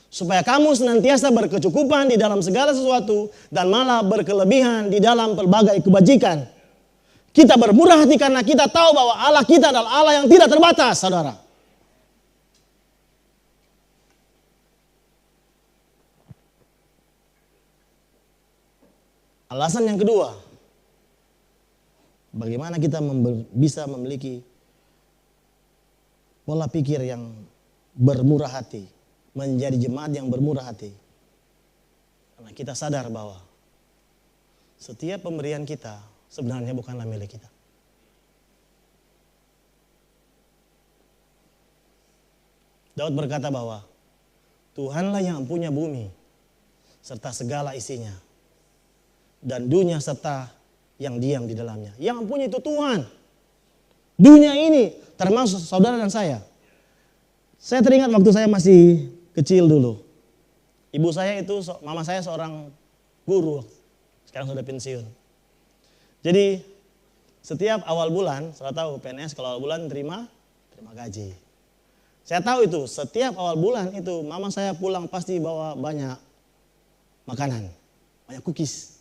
supaya kamu senantiasa berkecukupan di dalam segala sesuatu dan malah berkelebihan di dalam pelbagai kebajikan. Kita bermurah hati karena kita tahu bahwa Allah kita adalah Allah yang tidak terbatas, saudara. Alasan yang kedua, bagaimana kita bisa memiliki pola pikir yang bermurah hati, menjadi jemaat yang bermurah hati. Karena kita sadar bahwa setiap pemberian kita sebenarnya bukanlah milik kita. Daud berkata bahwa Tuhanlah yang punya bumi serta segala isinya, dan dunia serta yang diam di dalamnya. Yang punya itu Tuhan. Dunia ini termasuk saudara dan saya. Saya teringat waktu saya masih kecil dulu. Ibu saya itu, mama saya seorang guru. Sekarang sudah pensiun. Jadi setiap awal bulan, saya tahu PNS kalau awal bulan terima gaji. Saya tahu itu, setiap awal bulan itu mama saya pulang pasti bawa banyak makanan, banyak cookies.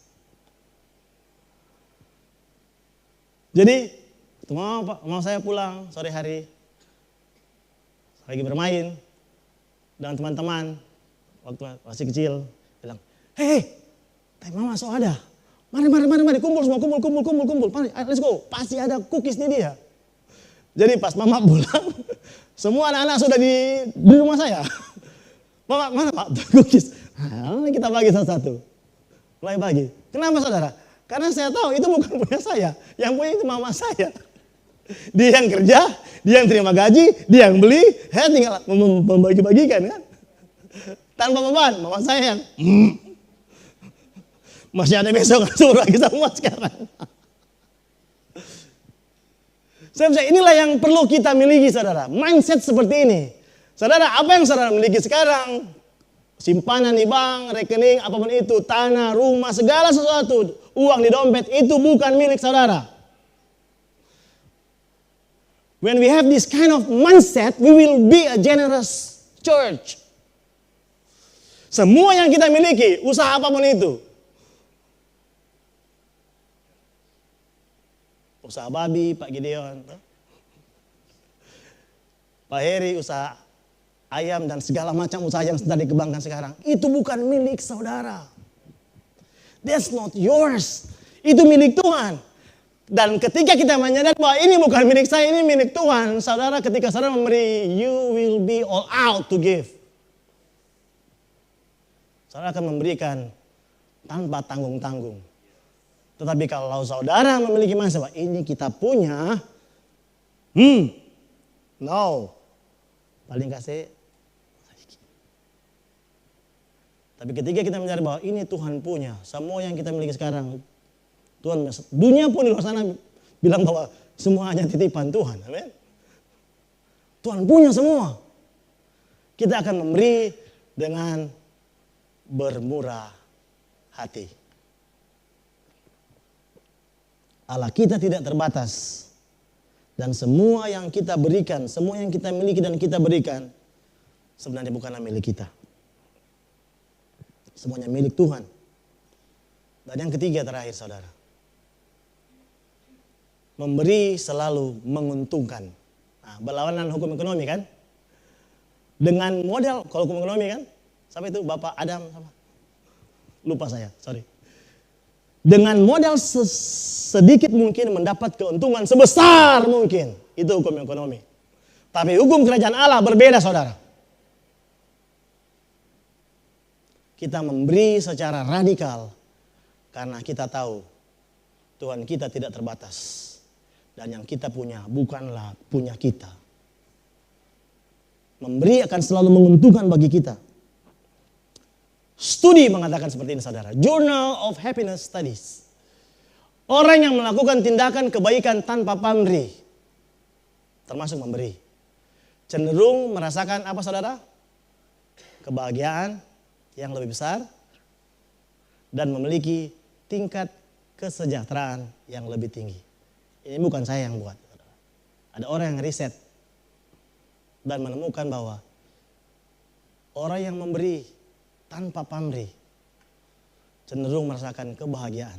Jadi mama saya pulang sore hari, lagi bermain dengan teman-teman waktu masih kecil, bilang, hei, mama so ada, mari, kumpul semua, kumpul, mari, let's go, pasti ada cookies nih dia. Jadi pas mama pulang, semua anak-anak sudah di rumah saya. Mama, mana pak cookies? Nah, kita bagi satu-satu, mulai bagi. Kenapa saudara? Karena saya tahu itu bukan punya saya, yang punya itu mama saya. Dia yang kerja, dia yang terima gaji, dia yang beli, saya tinggal membagi-bagikan kan. Tanpa beban, mama saya yang masih ada besok, suruh lagi semua sekarang. Saya bilang, inilah yang perlu kita miliki saudara, mindset seperti ini. Saudara, apa yang saudara miliki sekarang? Simpanan di bank, rekening, apapun itu, tanah, rumah, segala sesuatu, uang di dompet, itu bukan milik saudara. When we have this kind of mindset, we will be a generous church. Semua yang kita miliki, usaha apapun itu. Usaha babi, Pak Gideon. Pak Heri, usaha ayam dan segala macam usaha yang sedang dikembangkan sekarang. Itu bukan milik saudara. That's not yours. Itu milik Tuhan. Dan ketika kita menyadari bahwa ini bukan milik saya, ini milik Tuhan. Saudara, ketika saudara memberi, you will be all out to give. Saudara akan memberikan tanpa tanggung-tanggung. Tetapi kalau saudara memiliki mindset bahwa ini kita punya, No. Paling kasih. Tapi ketika kita mencari bahwa ini Tuhan punya, semua yang kita miliki sekarang, Tuhan, dunia pun di luar sana bilang bahwa semua hanya titipan Tuhan. Amin. Tuhan punya semua. Kita akan memberi dengan bermurah hati. Allah kita tidak terbatas. Dan semua yang kita berikan, semua yang kita miliki dan kita berikan, sebenarnya bukanlah milik kita. Semuanya milik Tuhan. Dan yang ketiga terakhir saudara. Memberi selalu menguntungkan. Nah, berlawanan hukum ekonomi kan? Dengan modal, kalau hukum ekonomi kan? Sampai itu Bapak Adam sama. Lupa saya, sorry. Dengan modal sedikit mungkin mendapat keuntungan sebesar mungkin. Itu hukum ekonomi. Tapi hukum kerajaan Allah berbeda saudara. Kita memberi secara radikal karena kita tahu Tuhan kita tidak terbatas. Dan yang kita punya bukanlah punya kita. Memberi akan selalu menguntungkan bagi kita. Studi mengatakan seperti ini saudara. Journal of Happiness Studies. Orang yang melakukan tindakan kebaikan tanpa pamrih, termasuk memberi, cenderung merasakan apa saudara? Kebahagiaan yang lebih besar dan memiliki tingkat kesejahteraan yang lebih tinggi. Ini bukan saya yang buat. Ada orang yang riset dan menemukan bahwa orang yang memberi tanpa pamrih cenderung merasakan kebahagiaan.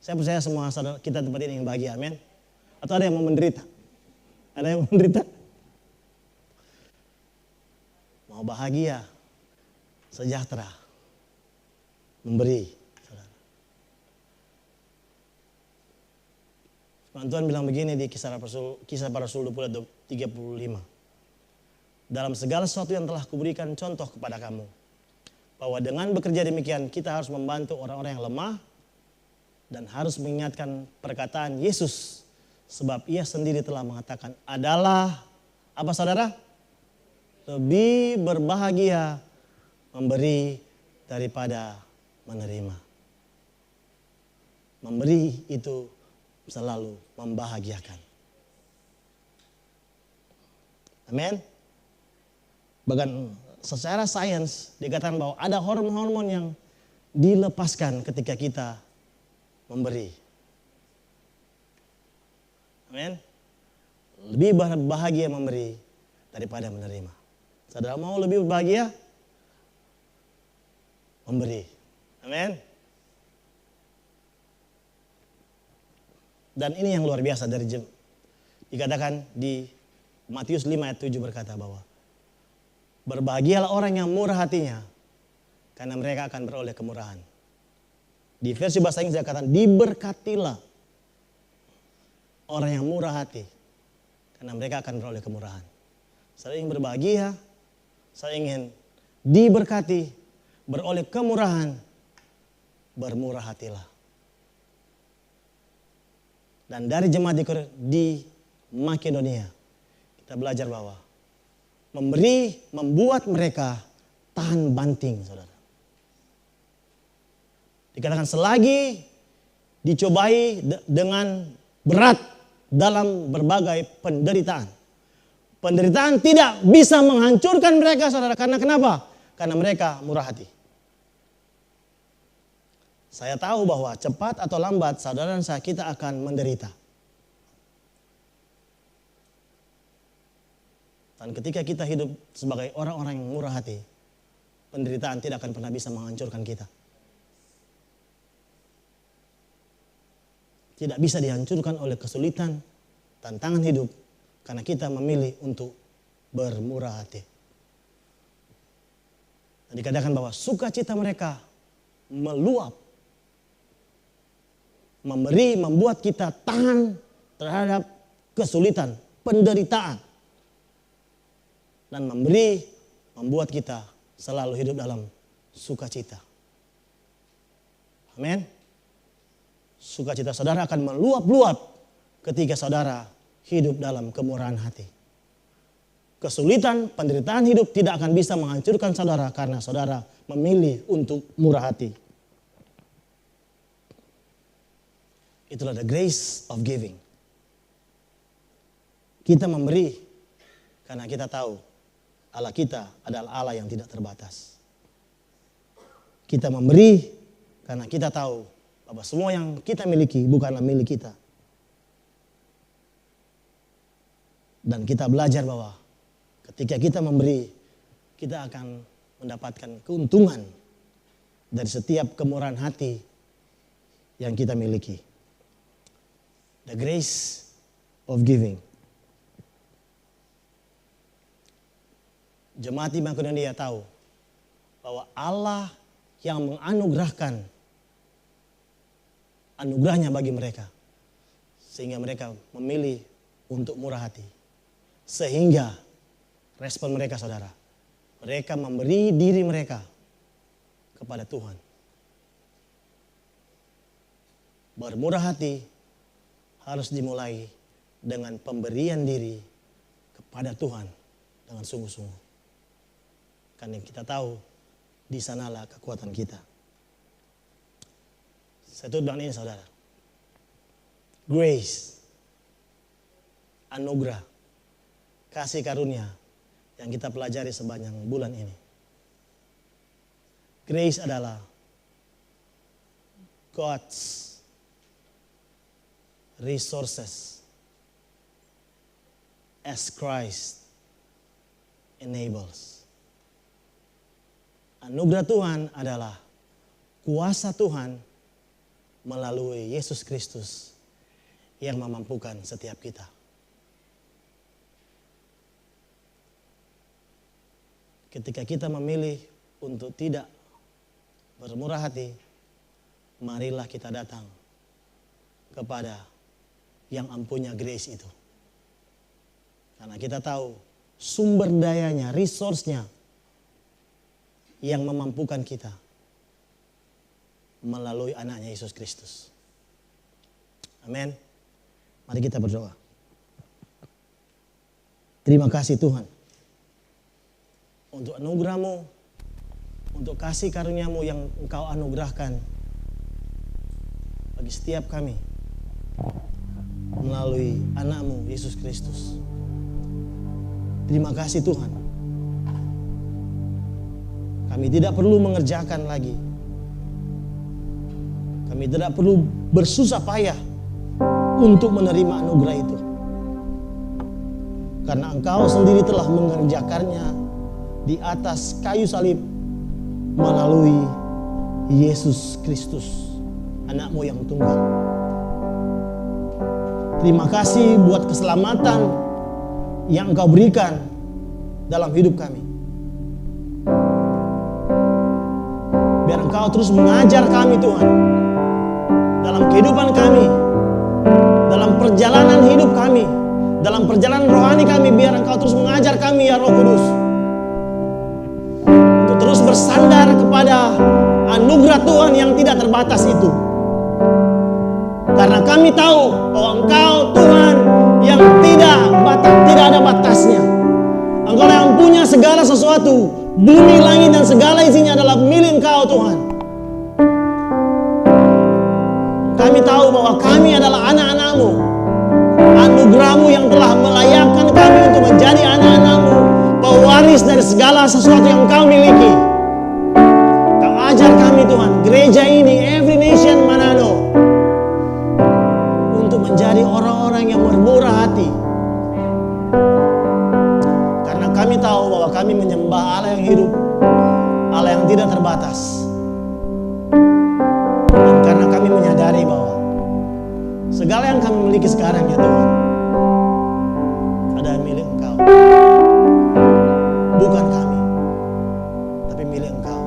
Saya percaya semua saudara kita tempat ini yang bahagia, amin. Atau ada yang mau menderita? Ada yang mau menderita? Mau bahagia, sejahtera, memberi. Tuhan bilang begini di kisah para Rasul 20:35. Dalam segala sesuatu yang telah kuberikan contoh kepada kamu, bahwa dengan bekerja demikian kita harus membantu orang-orang yang lemah dan harus mengingatkan perkataan Yesus, sebab ia sendiri telah mengatakan adalah apa saudara? Lebih berbahagia memberi daripada menerima. Memberi itu selalu membahagiakan. Amin. Bahkan secara sains dikatakan bahwa ada hormon-hormon yang dilepaskan ketika kita memberi. Amin. Lebih bahagia memberi daripada menerima. Saudara mau lebih bahagia? Memberi. Amin. Dan ini yang luar biasa dari dikatakan di Matius 5 ayat 7 berkata bahwa berbahagialah orang yang murah hatinya karena mereka akan beroleh kemurahan. Di versi bahasa Inggris dikatakan diberkatilah orang yang murah hati karena mereka akan beroleh kemurahan. Saya ingin berbahagia, saya ingin diberkati, beroleh kemurahan, bermurah hatilah. Dan dari jemaat di Makedonia, kita belajar bahwa memberi membuat mereka tahan banting, saudara. Dikatakan selagi dicobai dengan berat dalam berbagai penderitaan. Penderitaan tidak bisa menghancurkan mereka, saudara. Karena kenapa? Karena mereka murah hati. Saya tahu bahwa cepat atau lambat saudara dan saya kita akan menderita. Dan ketika kita hidup sebagai orang-orang yang murah hati, penderitaan tidak akan pernah bisa menghancurkan kita. Tidak bisa dihancurkan oleh kesulitan, tantangan hidup, karena kita memilih untuk bermurah hati. Dan dikatakan bahwa sukacita mereka meluap. Memberi membuat kita tahan terhadap kesulitan, penderitaan. Dan memberi membuat kita selalu hidup dalam sukacita. Amin. Sukacita saudara akan meluap-luap ketika saudara hidup dalam kemurahan hati. Kesulitan, penderitaan hidup tidak akan bisa menghancurkan saudara karena saudara memilih untuk murah hati. Itulah the grace of giving. Kita memberi karena kita tahu Allah kita adalah Allah yang tidak terbatas. Kita memberi karena kita tahu bahwa semua yang kita miliki bukanlah milik kita. Dan kita belajar bahwa ketika kita memberi, kita akan mendapatkan keuntungan dari setiap kemurahan hati yang kita miliki. The grace of giving. Jemaat di Makedonia tahu bahwa Allah yang menganugerahkan anugerahnya bagi mereka. Sehingga mereka memilih untuk murah hati. Sehingga respon mereka saudara, mereka memberi diri mereka kepada Tuhan. Bermurah hati harus dimulai dengan pemberian diri kepada Tuhan dengan sungguh-sungguh. Karena kita tahu di sanalah kekuatan kita. Saya tutup dengan ini saudara. Grace, anugerah, kasih karunia yang kita pelajari sepanjang bulan ini. Grace adalah God's resources as Christ enables. Anugerah Tuhan adalah kuasa Tuhan melalui Yesus Kristus yang memampukan setiap kita. Ketika kita memilih untuk tidak bermurah hati, marilah kita datang kepada yang ampunya grace itu. Karena kita tahu sumber dayanya, resource-nya yang memampukan kita melalui anaknya Yesus Kristus. Amin. Mari kita berdoa. Terima kasih Tuhan untuk anugerah-Mu, untuk kasih karunia-Mu yang Engkau anugerahkan bagi setiap kami melalui anak-Mu Yesus Kristus. Terima kasih Tuhan. Kami tidak perlu mengerjakan lagi. Kami tidak perlu bersusah payah untuk menerima anugerah itu. Karena Engkau sendiri telah mengerjakannya di atas kayu salib melalui Yesus Kristus, anak-Mu yang tunggal. Terima kasih buat keselamatan yang Engkau berikan dalam hidup kami. Biar Engkau terus mengajar kami Tuhan, dalam kehidupan kami, dalam perjalanan hidup kami, dalam perjalanan rohani kami. Biar Engkau terus mengajar kami ya Roh Kudus, untuk terus bersandar kepada anugerah Tuhan yang tidak terbatas itu. Karena kami tahu bahwa Engkau Tuhan yang tidak ada batasnya. Engkau yang punya segala sesuatu. Bumi, langit dan segala isinya adalah milik Engkau Tuhan. Kami tahu bahwa kami adalah anak-anak-Mu. Anugerah-Mu yang telah melayakkan kami untuk menjadi anak-anak-Mu, pewaris dari segala sesuatu yang Engkau miliki. Kau ajar kami Tuhan, gereja ini, Every Nation Manado, untuk menjadi orang-orang yang bermurah hati. Karena kami tahu bahwa kami menyembah Allah yang hidup, Allah yang tidak terbatas. Dan karena kami menyadari bahwa segala yang kami miliki sekarang ya Tuhan adalah milik Engkau. Bukan kami, tapi milik Engkau.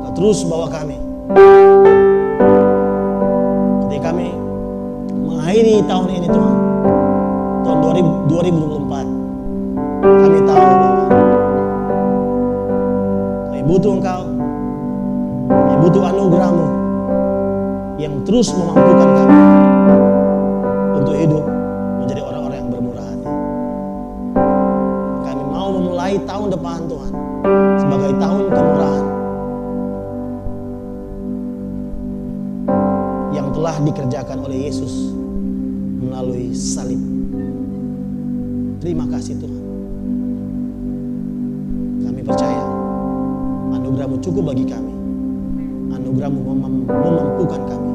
Kau terus bawa kami. Ketika kami mengakhiri tahun ini Tuhan, tahun 2024, kami tahu bahwa kami butuh Engkau, kami butuh anugerah-Mu yang terus memampukan kami mulai tahun depan Tuhan sebagai tahun kemurahan yang telah dikerjakan oleh Yesus melalui salib. Terima kasih Tuhan. Kami percaya anugerah-Mu cukup bagi kami. Anugerah-Mu memampukan kami,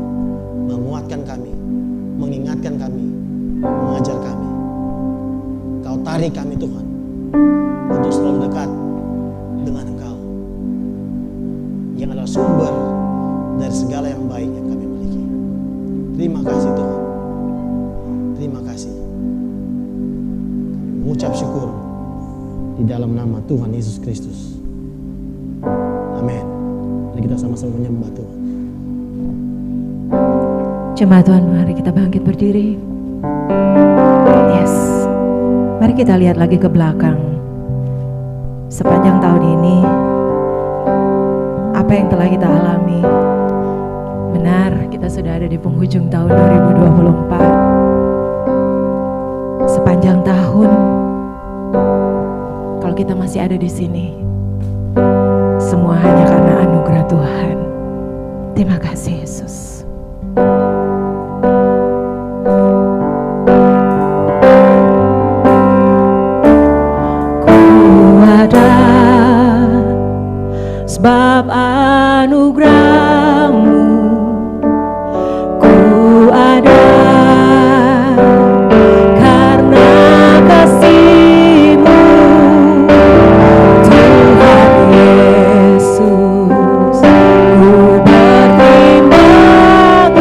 menguatkan kami, mengingatkan kami, mengajar kami. Kau tarik kami Tuhan untuk selalu dekat dengan Engkau yang adalah sumber dari segala yang baik yang kami miliki. Terima kasih Tuhan. Terima kasih. Kami mengucap syukur di dalam nama Tuhan Yesus Kristus. Amin. Mari kita sama-sama menyembah Tuhan. Jemaat Tuhan, mari kita bangkit berdiri. Yes. Mari kita lihat lagi ke belakang. Sepanjang tahun ini, apa yang telah kita alami? Benar, kita sudah ada di penghujung tahun 2024. Sepanjang tahun, kalau kita masih ada di sini, semua hanya karena anugerah Tuhan. Terima kasih Yesus. Ku ada sebab anugerah-Mu, ku ada karena kasih-Mu, Tuhan Yesus. Ku bertimbang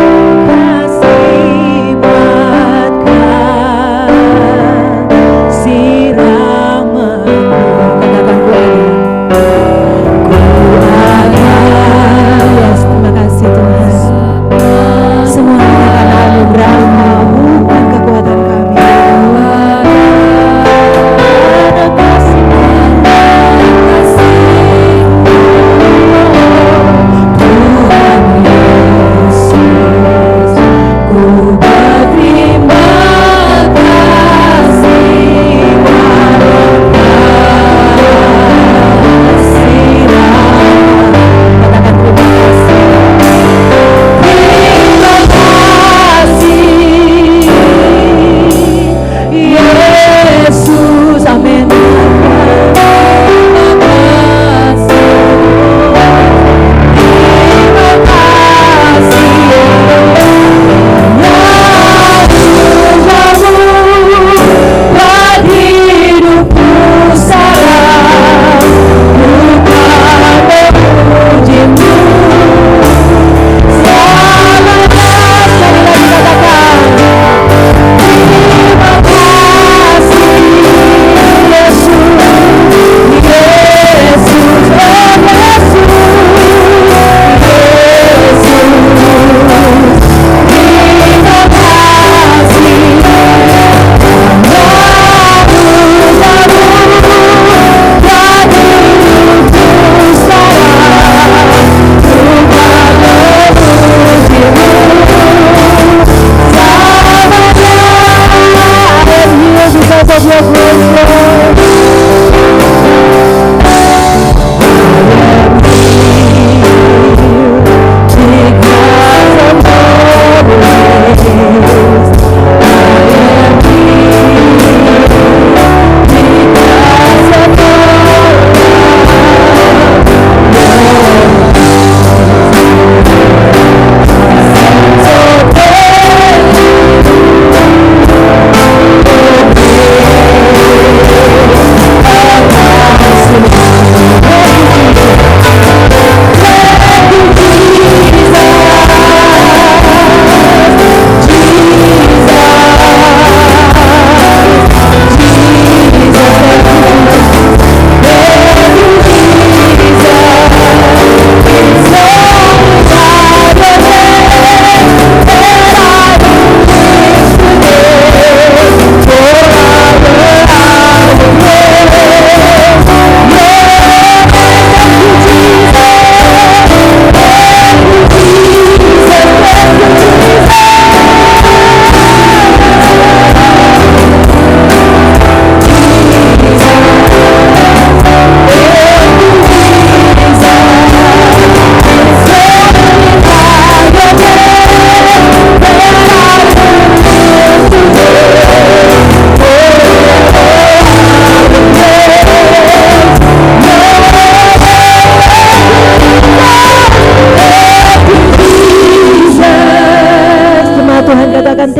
kasih buatkan siraman-Mu. Katakan ku ada, yes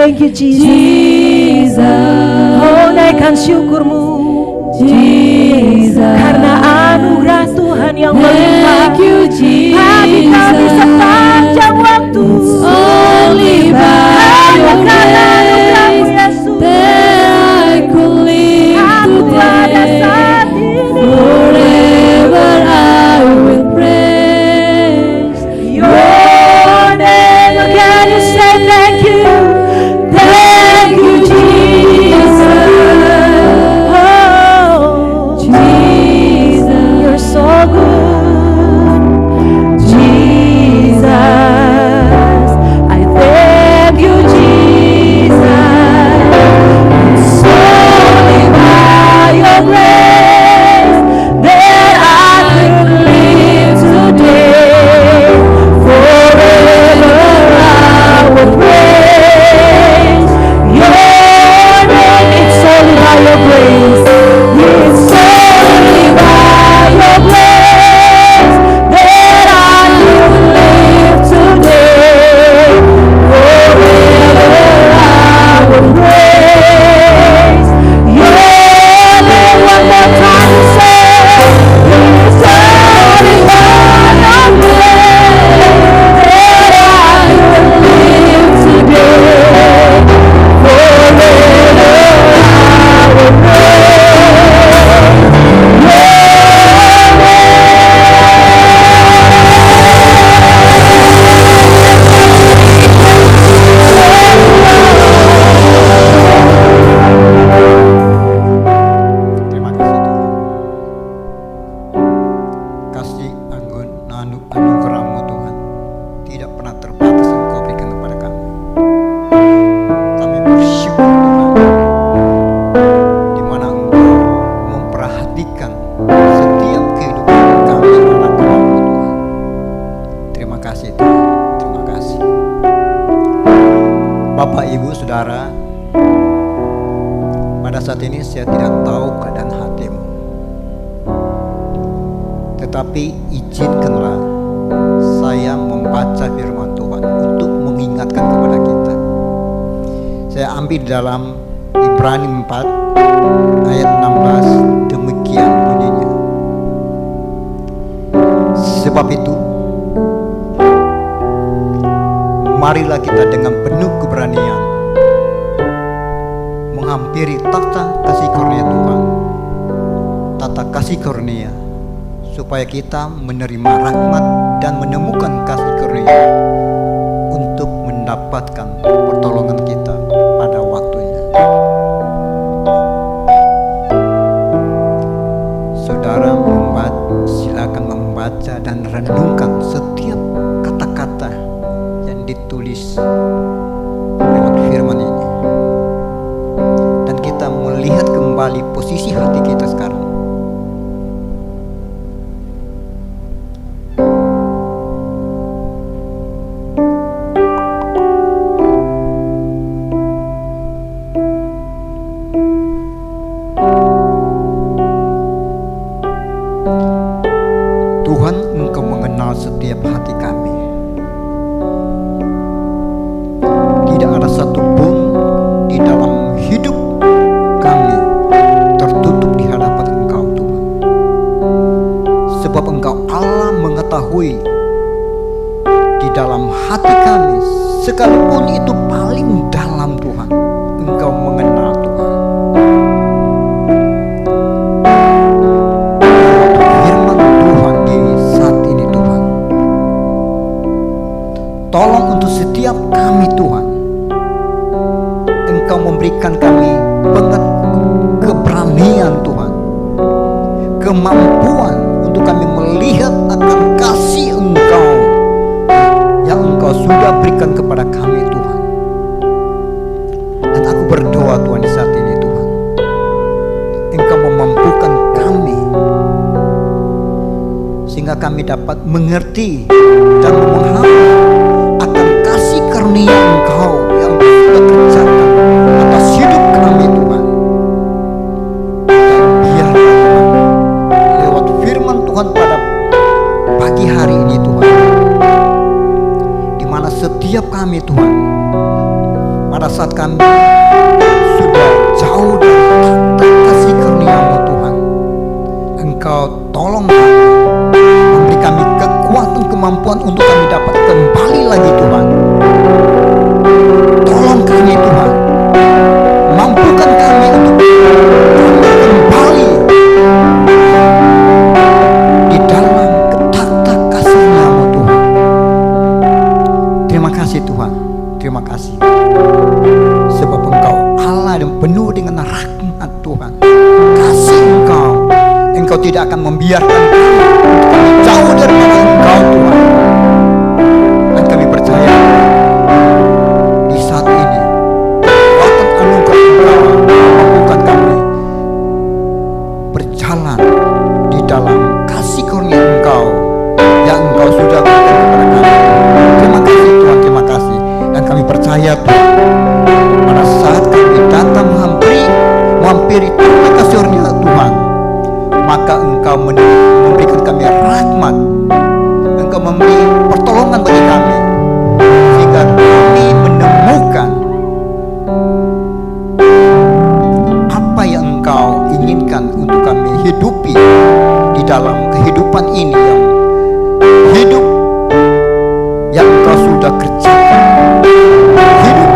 Thank you Jesus. Oh, naikkan syukurmu Jesus, karena anugerah Tuhan yang melimpah bagi kami sepanjang waktu. Hanya karena anugerah-Mu Yesus, aku ada saat ini. Forever I will praise Your name. Can you say thank you? Thank you Jesus. Oh Jesus, you're so good. Jesus, I thank you Jesus. It's only by your grace that I could live today. Forever I will praise your name. It's only by your grace. It's only by your grace that I could live today. Forever I will praise your name. One more time, say, it's only by your grace that I could live today. Forever I will praise your name. Terima kasih Tuhan. Kasih anugerah-Mu Tuhan tidak pernah terbatas Engkau berikan kepada kami. Kami bersyukur Tuhan, di mana Engkau memperhatikan setiap kehidupan kami anak-anak-Mu Tuhan. Terima kasih Tuhan, terima kasih. Bapak, Ibu, Saudara, pada saat ini saya tidak tahu keadaan hatimu, tetapi izinkanlah saya membaca firman Tuhan untuk mengingatkan kepada kita. Saya ambil dalam Ibrani 4 ayat 16, demikian bunyinya. Sebab itu, marilah kita dengan penuh keberanian menghampiri tahta kasih karunia Tuhan, tahta kasih karunia, supaya kita menerima rahmat dan menemukan kasih karunia untuk mendapatkan pertolongan kita pada waktunya. Saudara silakan membaca dan renungkan setiap kata-kata yang ditulis lewat firman ini, dan kita melihat kembali posisi hati kita sekarang. Tuhan, Engkau mengenal setiap hati kami. Tidak ada satupun di dalam hidup kami tertutup di hadapan Engkau Tuhan. Sebab Engkau Allah mengetahui di dalam hati kami, sekalipun itu paling dalam Tuhan, Engkau mengenal Tuhan. Firman Tuhan di saat ini Tuhan, tolong untuk setiap kami Tuhan, Engkau memberikan kami keberanian Tuhan, kemampuan untuk kami melihat akan kasih Engkau yang Engkau sudah berikan kepada kami Tuhan. Dan aku berdoa Tuhan di saat ini Tuhan, Engkau memampukan kami sehingga kami dapat mengerti dan memahami akan kasih karunia Engkau yang sudah kerjakan atas hidup kami Tuhan. Dan biarlah Tuhan, lewat firman Tuhan pada pagi hari ini Tuhan, di mana setiap kami Tuhan pada pada saat kami sudah jauh dari takhta kasih karunia-Mu Tuhan, Engkau tolong kami, memberi kami kekuatan, kemampuan untuk kami dapat kembali lagi Tuhan. Tolong kami Tuhan, mampukan kami untuk kembali di dalam takhta kasih-Mu Tuhan. Terima kasih Tuhan, terima kasih, sebab Engkau Allah dan penuh dengan rahmat Tuhan. Kasih Engkau tidak akan membiarkan kami jauh daripada Engkau Tuhan. Dan kami percaya di saat ini kekuatan anugerah Engkau memampukan kami berjalan di dalam kasih karunia Engkau yang Engkau sudah berikan kepada kami. Terima kasih Tuhan, terima kasih. Dan kami percaya Tuhan, pada saat kami datang menghampiri takhta kasih karunia Tuhan, maka Engkau memberikan kami rahmat, Engkau memberi pertolongan bagi kami, sehingga kami menemukan apa yang Engkau inginkan untuk kami hidupi di dalam kehidupan ini, yang Engkau sudah kerjakan, hidup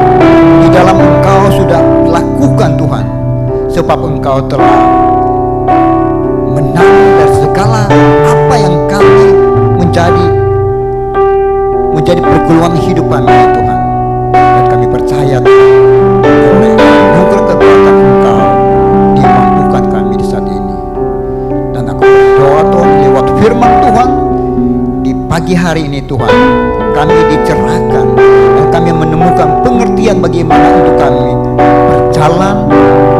di dalam Engkau sudah lakukan Tuhan, sebab Engkau telah menang dari segala apa yang kami menjadi pergumulan hidup kami Tuhan. Dan kami percaya Tuhan, oleh anugerah kekuatan Engkau dimampukan kami di saat ini. Dan aku berdoa Tuhan, lewat firman Tuhan di pagi hari ini Tuhan, kami dicerahkan dan kami menemukan pengertian bagaimana untuk kami berjalan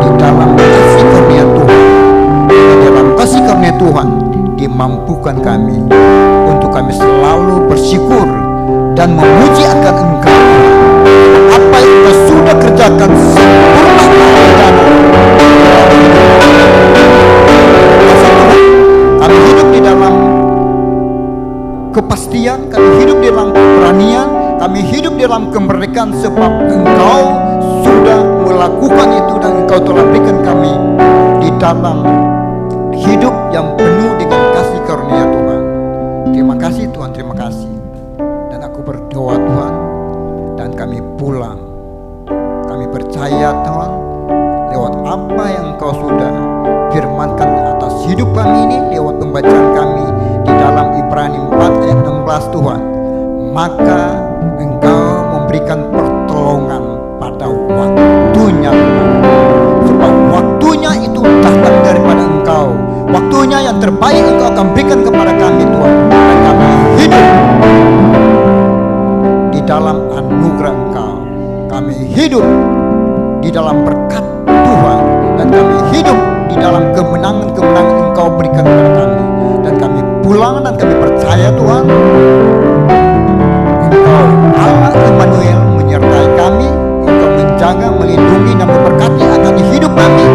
di dalam kasih karunia Tuhan. Di dalam kasih karunia Tuhan dimampukan kami untuk kami selalu bersyukur dan memuji akan Engkau, apa yang Engkau sudah kerjakan sempurna di dalam kami hidup di dalam kepastian, kami hidup di dalam keberanian, kami hidup di dalam kemerdekaan, sebab Engkau sudah melakukan itu dan Engkau telah berikan kami di dalam hidup yang penuh dengan kasih karunia Tuhan. Terima kasih Tuhan, terima kasih. Dan aku berdoa Tuhan, dan kami pulang, kami percaya Tuhan, lewat apa yang Engkau sudah firmankan atas hidup kami ini, lewat pembacaan kami di dalam Ibrani 4 ayat 16 Tuhan, maka Engkau memberikan pertolongan pada waktunya Tuhan. Sebab waktunya itu datang daripada Engkau, waktunya yang terbaik Engkau akan berikan kepada kami Tuhan. Dan kami hidup di dalam anugerah Engkau, kami hidup di dalam berkat Tuhan, dan kami hidup di dalam kemenangan-kemenangan Engkau berikan kepada kami. Dan kami pulang dan kami percaya Tuhan, Engkau Allah Immanuel menyertai kami, Engkau menjaga, melindungi dan memberkati akan hidup kami.